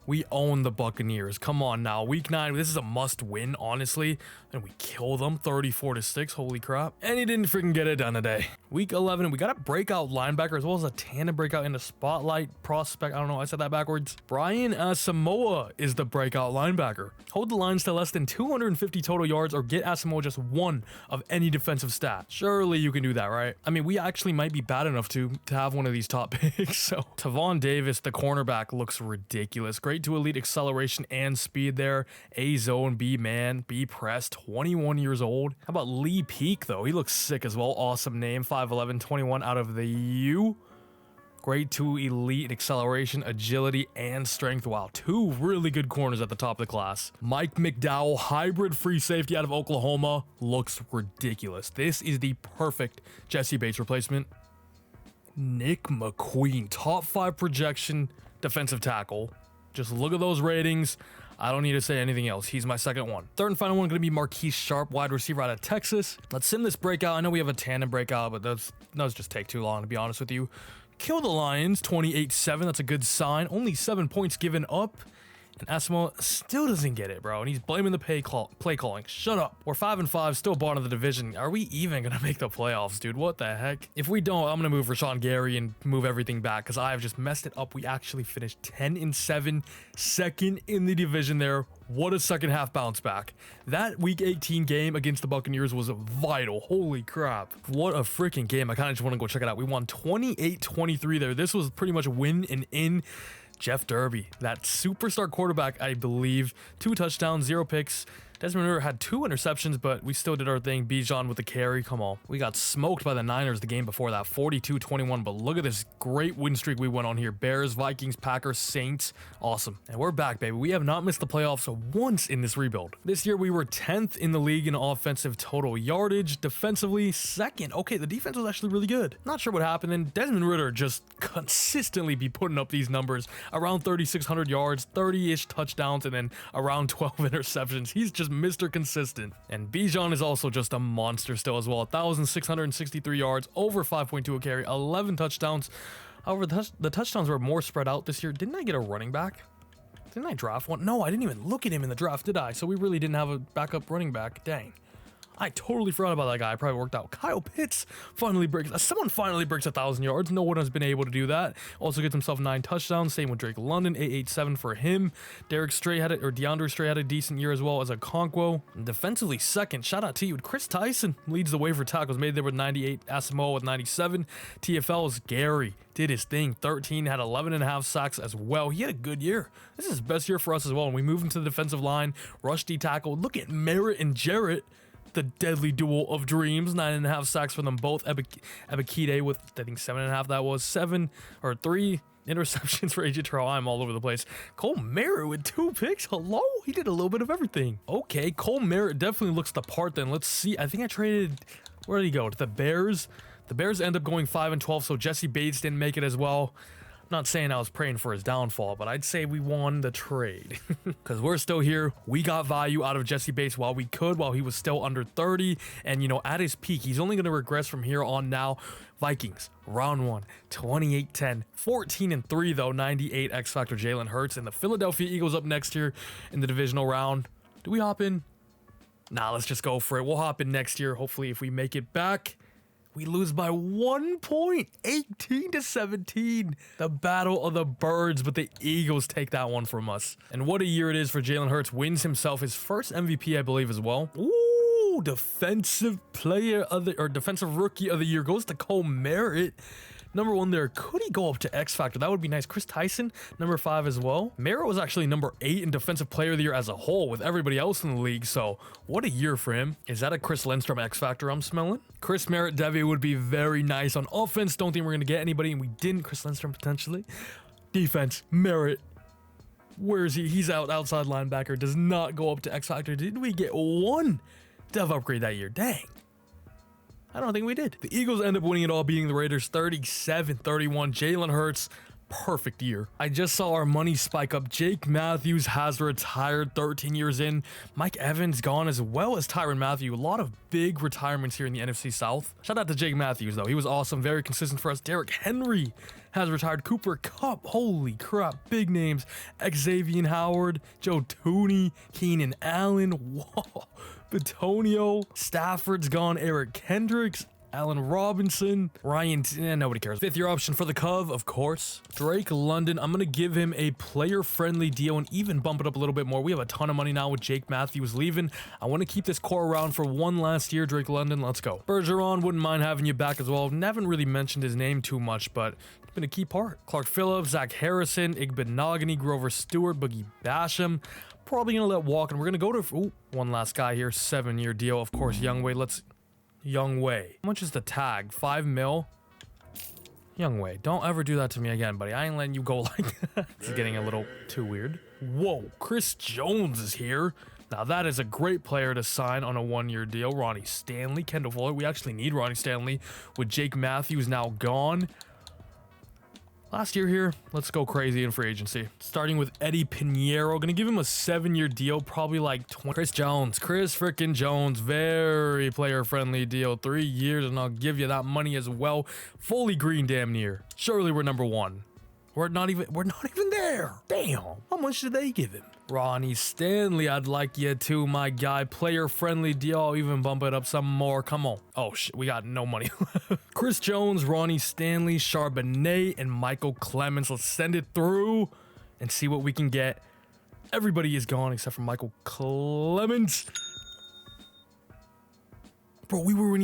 We own the Buccaneers. Come on now. Week 9, this is a must win, honestly. And we kill them 34-6. Holy crap. And he didn't freaking get it done today. Week 11, we got a breakout linebacker as well as a tandem breakout in the spotlight prospect. I don't know. I said that backwards. Brian Asamoah is the breakout linebacker. Hold the lines to less than 250 total yards or get Asamoah just 1 of any defensive stat. Surely you can do that, right? I mean, we actually might be bad enough to have one of these top picks. So Tavon Davis, the cornerback, looks ridiculous. Great to elite acceleration and speed there. A zone, B man, B press, 21 years old. How about Lee Peak though? He looks sick as well. Awesome name. 5'11", 21 out of the U. Great to elite in acceleration, agility, and strength. Wow, 2 really good corners at the top of the class. Mike McDowell, hybrid free safety out of Oklahoma, looks ridiculous. This is the perfect Jesse Bates replacement. Nick McQueen, top 5 projection defensive tackle. Just look at those ratings. I don't need to say anything else. He's my second one. Third and final one going to be Marquise Sharp, wide receiver out of Texas. Let's sim this breakout. I know we have a tandem breakout, but those just take too long, to be honest with you. Kill the Lions, 28-7. That's a good sign. Only 7 points given up. And Asamoah still doesn't get it, bro. And he's blaming the play calling. Shut up. We're 5-5, still bottom of the division. Are we even going to make the playoffs, dude? What the heck? If we don't, I'm going to move Rashawn Gary and move everything back because I have just messed it up. We actually finished 10-7, second in the division there. What a second half bounce back. That week 18 game against the Buccaneers was vital. Holy crap. What a freaking game. I kind of just want to go check it out. We won 28-23 there. This was pretty much win and in. Jeff Derby, that superstar quarterback, I believe. 2 touchdowns, 0 picks. Desmond Ritter had 2 interceptions, but we still did our thing. Bijan with the carry. Come on. We got smoked by the Niners the game before that, 42-21. But look at this great win streak we went on here. Bears, Vikings, Packers, Saints. Awesome. And we're back, baby. We have not missed the playoffs once in this rebuild. This year, we were 10th in the league in offensive total yardage. Defensively, 2nd. Okay, the defense was actually really good. Not sure what happened. And Desmond Ritter just consistently be putting up these numbers. Around 3,600 yards, 30-ish touchdowns, and then around 12 interceptions. He's just Mr. Consistent. And Bijan is also just a monster still as well. 1,663 yards, over 5.2 a carry, 11 touchdowns. However, the touchdowns were more spread out this year. Didn't I get a running back? Didn't I draft one? No, I didn't even look at him in the draft, did I? So we really didn't have a backup running back. Dang. I totally forgot about that guy. I probably worked out. Kyle Pitts finally breaks. Someone finally breaks 1,000 yards. No one has been able to do that. Also gets himself 9 touchdowns. Same with Drake London, 887 for him. DeAndre Stray had a decent year as well as a Conquo. And defensively second. Shout out to you. Chris Tyson leads the way for tackles. Made there with 98. Asamoah with 97. TFL's Gary did his thing. 13, had 11.5 sacks as well. He had a good year. This is his best year for us as well. And we move into the defensive line. Rush D tackle. Look at Merritt and Jarrett. The deadly duel of dreams. 9.5 sacks for them both. Ebikide with, I think, 7.5. That was 3 interceptions for AJ Terrell. I'm all over the place. Cole Merritt with 2 picks. Hello? He did a little bit of everything. Okay, Cole Merritt definitely looks the part then. Let's see. I think I traded, where did he go? To the Bears. The Bears end up going 5-12, so Jesse Bates didn't make it as well. Not saying I was praying for his downfall, but I'd say we won the trade because we're still here. We got value out of Jesse Bates while he was still under 30. And, you know, at his peak, he's only going to regress from here on now. Vikings, round 1, 28-10, 14-3 though, 98 X Factor Jalen Hurts. And the Philadelphia Eagles up next year in the divisional round. Do we hop in? Nah, let's just go for it. We'll hop in next year. Hopefully, if we make it back. We lose by 1 point, 18-17. The battle of the birds, but the Eagles take that one from us. And what a year it is for Jalen Hurts. Wins himself his first MVP, I believe, as well. Ooh, defensive rookie of the year goes to Cole Merritt. Number 1 there. Could he go up to X Factor? That would be nice. Chris Tyson, number 5 as well. Merritt was actually number 8 in Defensive Player of the Year as a whole with everybody else in the league. So what a year for him. Is that a Chris Lindstrom X Factor I'm smelling? Chris Merritt Devi would be very nice on offense. Don't think we're going to get anybody, and we didn't. Chris Lindstrom potentially. Defense, Merritt. Where is he? He's outside linebacker. Does not go up to X Factor. Did we get 1 dev upgrade that year? Dang. I don't think we did. The Eagles end up winning it all, beating the Raiders 37-31. Jalen Hurts, perfect year. I just saw our money spike up. Jake Matthews has retired 13 years in. Mike Evans gone as well as Tyrann Mathieu. A lot of big retirements here in the NFC South. Shout out to Jake Matthews though. He was awesome, very consistent for us. Derrick Henry has retired. Cooper Kupp, holy crap, big names. Xavier Howard, Joe Tooney, Keenan Allen, whoa. Batonio, Stafford's gone, Eric Kendricks, Allen Robinson, Ryan, nobody cares. 5th-year option for the Cov, of course. Drake London, I'm going to give him a player-friendly deal and even bump it up a little bit more. We have a ton of money now with Jake Matthews leaving. I want to keep this core around for 1 last year. Drake London, let's go. Bergeron, wouldn't mind having you back as well. Haven't really mentioned his name too much, but it's been a key part. Clark Phillips, Zach Harrison, Igbenogany, Grover Stewart, Boogie Basham. Probably gonna let walk, and we're gonna go to one last guy here. 7-year deal, of course. Youngway. Youngway. How much is the tag? 5 mil. Youngway, don't ever do that to me again, buddy. I ain't letting you go like that. It's getting a little too weird. Whoa, Chris Jones is here. Now that is a great player to sign on a 1-year deal. Ronnie Stanley, Kendall Fuller. We actually need Ronnie Stanley with Jake Matthews now gone. Last year here, let's go crazy in free agency. Starting with Eddie Pinheiro. Gonna give him a 7-year deal, probably like 20. Chris frickin' Jones. Very player-friendly deal. 3 years, and I'll give you that money as well. Fully green damn near. Surely we're number 1. We're not even there. Damn. How much did they give him? Ronnie Stanley, I'd like you to, my guy. Player-friendly deal. I'll even bump it up some more. Come on. Oh, shit. We got no money. Chris Jones, Ronnie Stanley, Charbonnet, and Michael Clemens. Let's send it through and see what we can get. Everybody is gone except for Michael Clemens. Bro, we weren't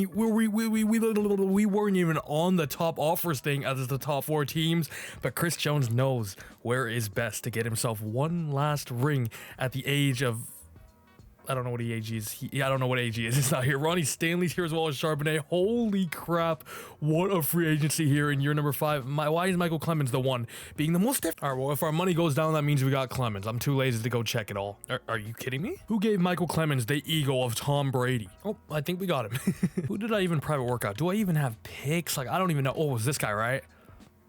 even on the top offers thing as the top 4 teams, but Chris Jones knows where is best to get himself 1 last ring at the age of, I don't know what age he is. I don't know what age he is. It's not here. Ronnie Stanley's here as well as Charbonnet. Holy crap. What a free agency here in year number 5. Why is Michael Clemens the one being the most different? All right, well, if our money goes down, that means we got Clemens. I'm too lazy to go check it all. Are you kidding me? Who gave Michael Clemens the ego of Tom Brady? Oh, I think we got him. Who did I even private work out? Do I even have picks? Like, I don't even know. Oh, it was this guy, right?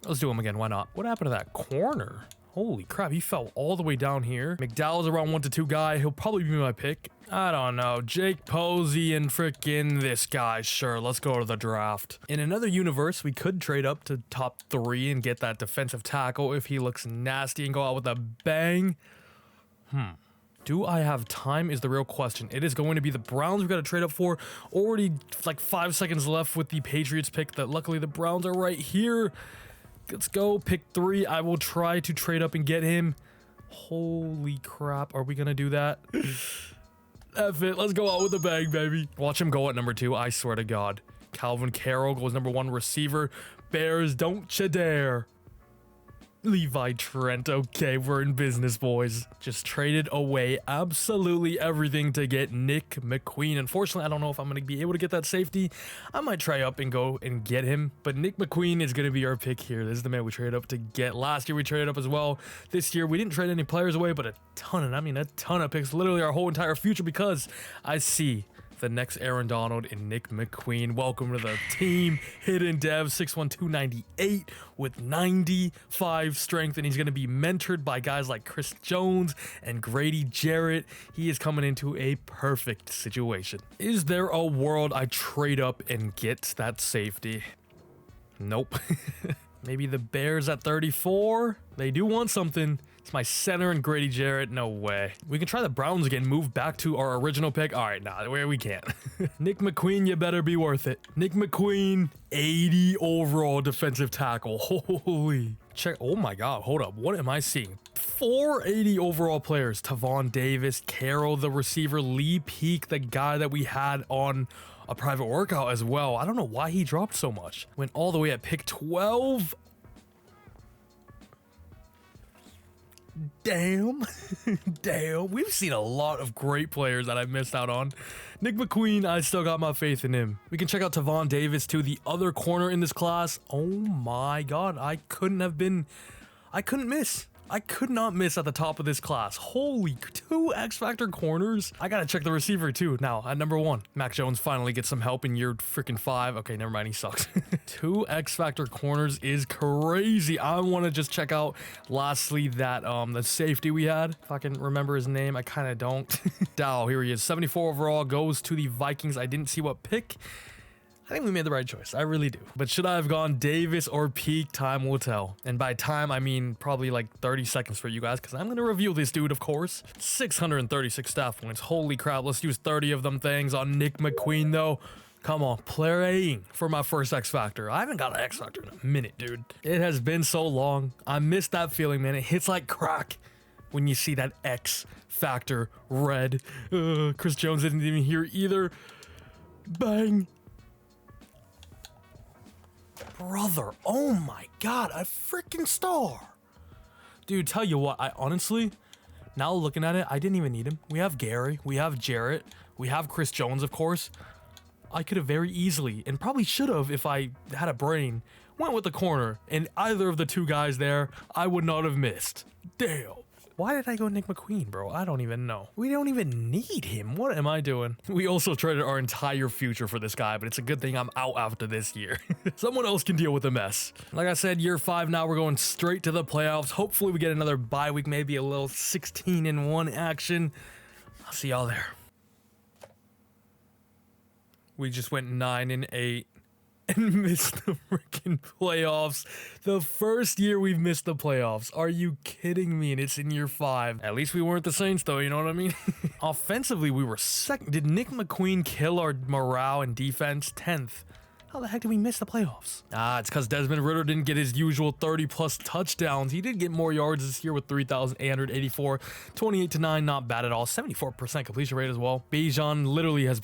Let's do him again. Why not? What happened to that corner? Holy crap, he fell all the way down here. McDowell's around 1 to 2 guy. He'll probably be my pick. I don't know. Jake Posey and frickin' this guy. Sure, let's go to the draft. In another universe, we could trade up to top 3 and get that defensive tackle if he looks nasty and go out with a bang. Do I have time is the real question. It is going to be the Browns we've got to trade up for. Already like 5 seconds left with the Patriots pick that luckily the Browns are right here. Let's go. Pick 3. I will try to trade up and get him. Holy crap. Are we going to do that? F it. Let's go out with a bang, baby. Watch him go at number 2. I swear to God. Calvin Carroll goes number 1 receiver. Bears, don't you dare. Levi Trent. Okay, we're in business, boys. Just traded away absolutely everything to get Nick McQueen. Unfortunately, I don't know if I'm going to be able to get that safety. I might try up and go and get him, but Nick McQueen is going to be our pick here. This is the man we traded up to get. Last year, we traded up as well. This year, we didn't trade any players away, but a ton of picks. Literally our whole entire future because I see the next Aaron Donald and Nick McQueen. Welcome to the team. Hidden Dev 6'1", 298 with 95 strength, and he's going to be mentored by guys like Chris Jones and Grady Jarrett. He is coming into a perfect situation. Is there a world I trade up and get that safety? Nope. Maybe the Bears at 34? They do want something. It's my center and Grady Jarrett. No way. We can try the Browns again. Move back to our original pick. All right, nah, we can't. Nick McQueen, you better be worth it. Nick McQueen, 80 overall defensive tackle. Holy. Check. Oh my God. Hold up. What am I seeing? 480 overall players. Tavon Davis, Carroll, the receiver, Lee Peak, the guy that we had on a private workout as well. I don't know why he dropped so much. Went all the way at pick 12. Damn. Damn. We've seen a lot of great players that I missed out on. Nick McQueen, I still got my faith in him. We can check out Tavon Davis too, the other corner in this class. Oh my God. I couldn't miss. I could not miss at the top of this class. Holy, 2 X-Factor corners. I gotta check the receiver too. Now, at number 1, Mac Jones finally gets some help in year freaking 5. Okay, never mind, he sucks. 2 X-Factor corners is crazy. I want to just check out, lastly, that the safety we had. If I can remember his name, I kind of don't. Dow, here he is. 74 overall, goes to the Vikings. I didn't see what pick. I think we made the right choice. I really do. But should I have gone Davis or Peak? Time will tell. And by time, I mean probably like 30 seconds for you guys because I'm going to review this dude, of course. 636 staff points. Holy crap. Let's use 30 of them things on Nick McQueen, though. Come on, playing for my first X Factor. I haven't got an X Factor in a minute, dude. It has been so long. I miss that feeling, man. It hits like crack when you see that X Factor red. Chris Jones isn't even here either. Bang. Brother, oh my God, a freaking star. Dude, tell you what, I honestly, now looking at it, I didn't even need him. We have Gary, we have Jarrett, we have Chris Jones, of course. I could have very easily, and probably should have if I had a brain, went with the corner, and either of the 2 guys there, I would not have missed. Damn. Why did I go Nick McQueen, bro? I don't even know. We don't even need him. What am I doing? We also traded our entire future for this guy, but it's a good thing I'm out after this year. Someone else can deal with the mess. Like I said, year 5 now, we're going straight to the playoffs. Hopefully we get another bye week, maybe a little 16-1 action. I'll see y'all there. We just went 9-8. And missed the freaking playoffs. The first year we've missed the playoffs. Are you kidding me? And it's in year 5. At least we weren't the Saints, though. You know what I mean? Offensively, we were second. Did Nick McQueen kill our morale and defense? 10th. How the heck did we miss the playoffs? It's because Desmond Ridder didn't get his usual 30-plus touchdowns. He did get more yards this year with 3,884. 28-9, not bad at all. 74% completion rate as well. Bijan literally is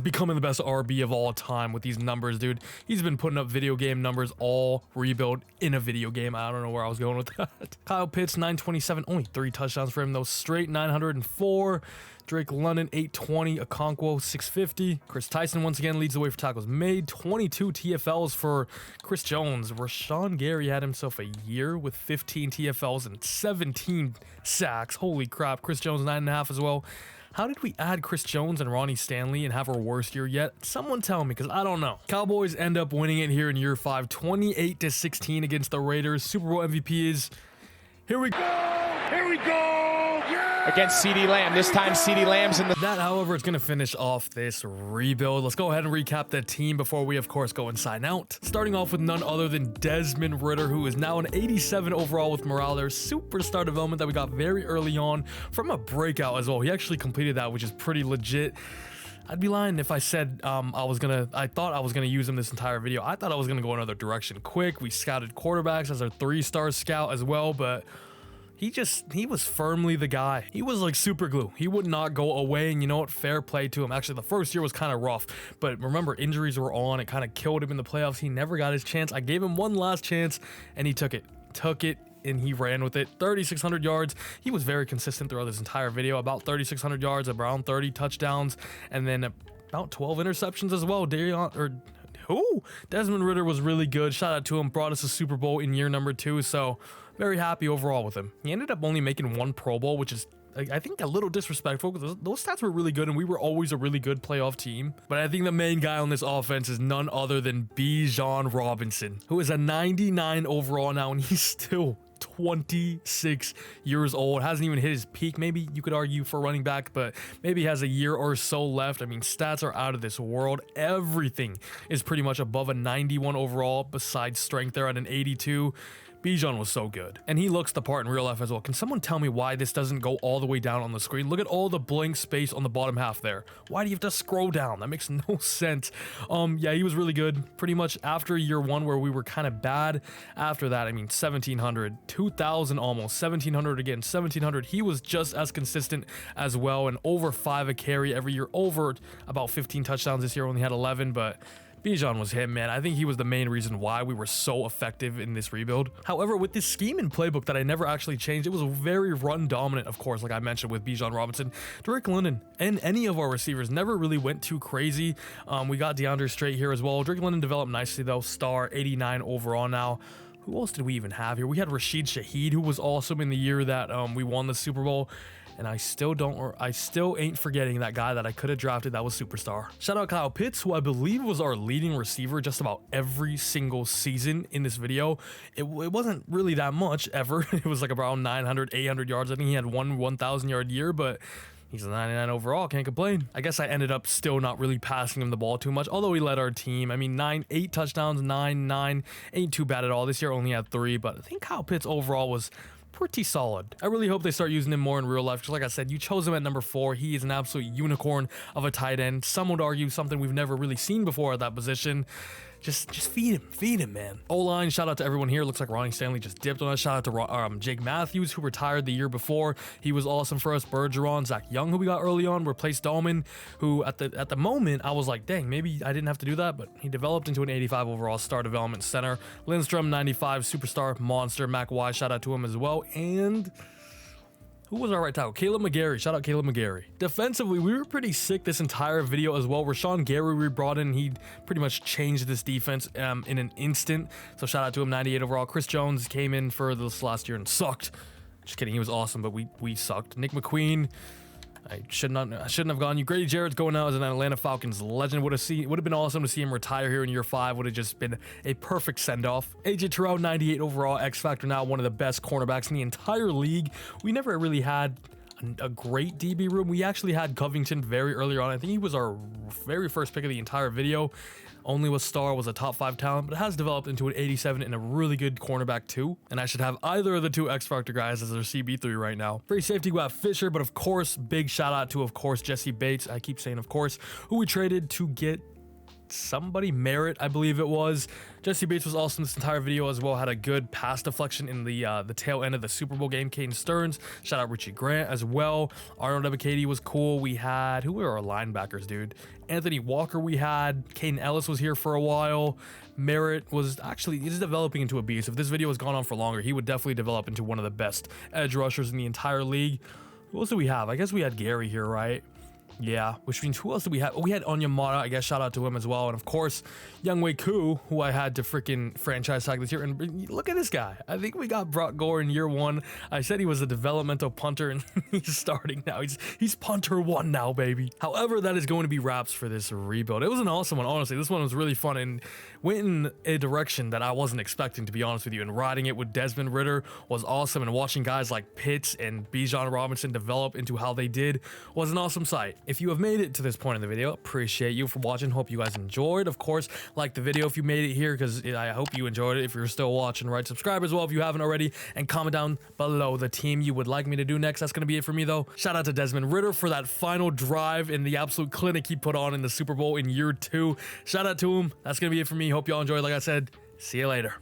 becoming the best RB of all time with these numbers, dude. He's been putting up video game numbers all rebuild in a video game. I don't know where I was going with that. Kyle Pitts, 927. Only 3 touchdowns for him, though. Straight 904. Drake London, 820. Okonkwo, 650. Chris Tyson once again leads the way for tackles made. 22 TFLs for Chris Jones. Rashawn Gary had himself a year with 15 TFLs and 17 sacks. Holy crap. Chris Jones, 9.5 as well. How did we add Chris Jones and Ronnie Stanley and have our worst year yet? Someone tell me, because I don't know. Cowboys end up winning it here in year 5, 28-16 against the Raiders. Super Bowl MVP is Here we go. Here we go. Yeah! Against CeeDee Lamb. This time CeeDee Lamb's in the... That, however, is going to finish off this rebuild. Let's go ahead and recap the team before we, of course, go and sign out. Starting off with none other than Desmond Ridder, who is now an 87 overall with morale. Their superstar development that we got very early on from a breakout as well. He actually completed that, which is pretty legit. I'd be lying if I said I thought I was gonna use him this entire video. I thought I was gonna go another direction quick. We scouted quarterbacks as our 3-star scout as well, but he was firmly the guy. He was like super glue. He would not go away, and you know what? Fair play to him. Actually, the first year was kind of rough, but remember, injuries were on. It kind of killed him in the playoffs. He never got his chance. I gave him one last chance, and he took it. And he ran with it. 3,600 yards. He was very consistent throughout this entire video. About 3,600 yards, around 30 touchdowns, and then about 12 interceptions as well. Desmond Ridder was really good. Shout out to him. Brought us a Super Bowl in year number 2. So very happy overall with him. He ended up only making 1 Pro Bowl, which is, I think, a little disrespectful because those stats were really good and we were always a really good playoff team. But I think the main guy on this offense is none other than Bijan Robinson, who is a 99 overall now, and he's still 26 years old. Hasn't even hit his peak, maybe you could argue, for running back, but maybe has a year or so left. I mean, stats are out of this world. Everything is pretty much above a 91 overall besides strength there at an 82. Bijan was so good, and he looks the part in real life as well. Can someone tell me why this doesn't go all the way down on the screen? Look at all the blank space on the bottom half there. Why do you have to scroll down? That makes no sense. Yeah, he was really good. Pretty much after year 1 where we were kind of bad. After that, I mean, 1,700, 2,000 almost, 1,700 again, 1,700. He was just as consistent as well, and over 5 a carry every year, over about 15 touchdowns this year. Only had 11, but Bijan was him, man. I think he was the main reason why we were so effective in this rebuild. However, with this scheme and playbook that I never actually changed, it was very run dominant, of course, like I mentioned with Bijan Robinson. Drake London and any of our receivers never really went too crazy. We got DeAndre Strait here as well. Drake London developed nicely though, star 89 overall now. Who else did we even have here? We had Rashid Shaheed, who was awesome in the year that we won the Super Bowl. And I still ain't forgetting that guy that I could have drafted that was superstar. Shout out Kyle Pitts, who I believe was our leading receiver just about every single season in this video. It wasn't really that much ever. It was like around 900, 800 yards. I think he had one 1,000 yard year, but he's a 99 overall, can't complain. I guess I ended up still not really passing him the ball too much, although he led our team. I mean, 8 touchdowns, 9 ain't too bad at all. This year only had 3, but I think Kyle Pitts overall was pretty solid. I really hope they start using him more in real life, because like I said, you chose him at number 4. He is an absolute unicorn of a tight end. Some would argue something we've never really seen before at that position. Just feed him, man. O-line, shout out to everyone here. Looks like Ronnie Stanley just dipped on us. Shout out to Jake Matthews, who retired the year before. He was awesome for us. Bergeron, Zach Young, who we got early on, replaced Dahlman, who at the moment I was like, dang, maybe I didn't have to do that, but he developed into an 85 overall star development center. Lindstrom, 95, superstar, monster. Mac Y, shout out to him as well. And who was our right tackle? Caleb McGarry. Shout out Caleb McGarry. Defensively, we were pretty sick this entire video as well. Rashawn Gary we brought in. He pretty much changed this defense in an instant. So shout out to him, 98 overall. Chris Jones came in for this last year and sucked. Just kidding, he was awesome, but we sucked. Nick McQueen, I shouldn't have gone. Grady Jarrett's going out as an Atlanta Falcons legend. Would have been awesome to see him retire here in year 5. Would have just been a perfect send-off. AJ Terrell, 98 overall, X Factor now, one of the best cornerbacks in the entire league. We never really had a great DB room. We actually had Covington very early on. I think he was our very first pick of the entire video. Only was star, was a top 5 talent, but has developed into an 87 and a really good cornerback too. And I should have either of the 2 X Factor guys as their CB3 right now. Free safety, we have Fisher, but of course, big shout out to, of course, Jesse Bates. I keep saying, of course, who we traded to get somebody, Merritt, I believe it was. Jesse Bates was awesome this entire video as well. Had a good pass deflection in the tail end of the Super Bowl game. Caden Stearns, shout out Richie Grant as well. Arnold Ebiketie was cool. We had, who were our linebackers, dude? Anthony Walker we had. Caden Ellis was here for a while. Merritt was actually, he's developing into a beast. If this video has gone on for longer, he would definitely develop into one of the best edge rushers in the entire league. Who else do we have? I guess we had Gary here, right? Yeah, which means who else did we have? Oh, we had Onyemata, I guess, shout out to him as well. And of course, Younghoe Koo, who I had to freaking franchise tag this year. And look at this guy. I think we got Brock Gore in year 1. I said he was a developmental punter, and he's starting now. He's punter 1 now, baby. However, that is going to be wraps for this rebuild. It was an awesome one, honestly. This one was really fun and went in a direction that I wasn't expecting, to be honest with you. And riding it with Desmond Ridder was awesome, and watching guys like Pitts and Bijan Robinson develop into how they did was an awesome sight. If you have made it to this point in the video, appreciate you for watching. Hope you guys enjoyed. Of course, like the video if you made it here, because I hope you enjoyed it. If you're still watching, right, subscribe as well if you haven't already, and comment down below the team you would like me to do next. That's going to be it for me, though. Shout out to Desmond Ridder for that final drive and the absolute clinic he put on in the Super Bowl in year 2. Shout out to him. That's going to be it for me. Hope y'all enjoyed. Like I said, see you later.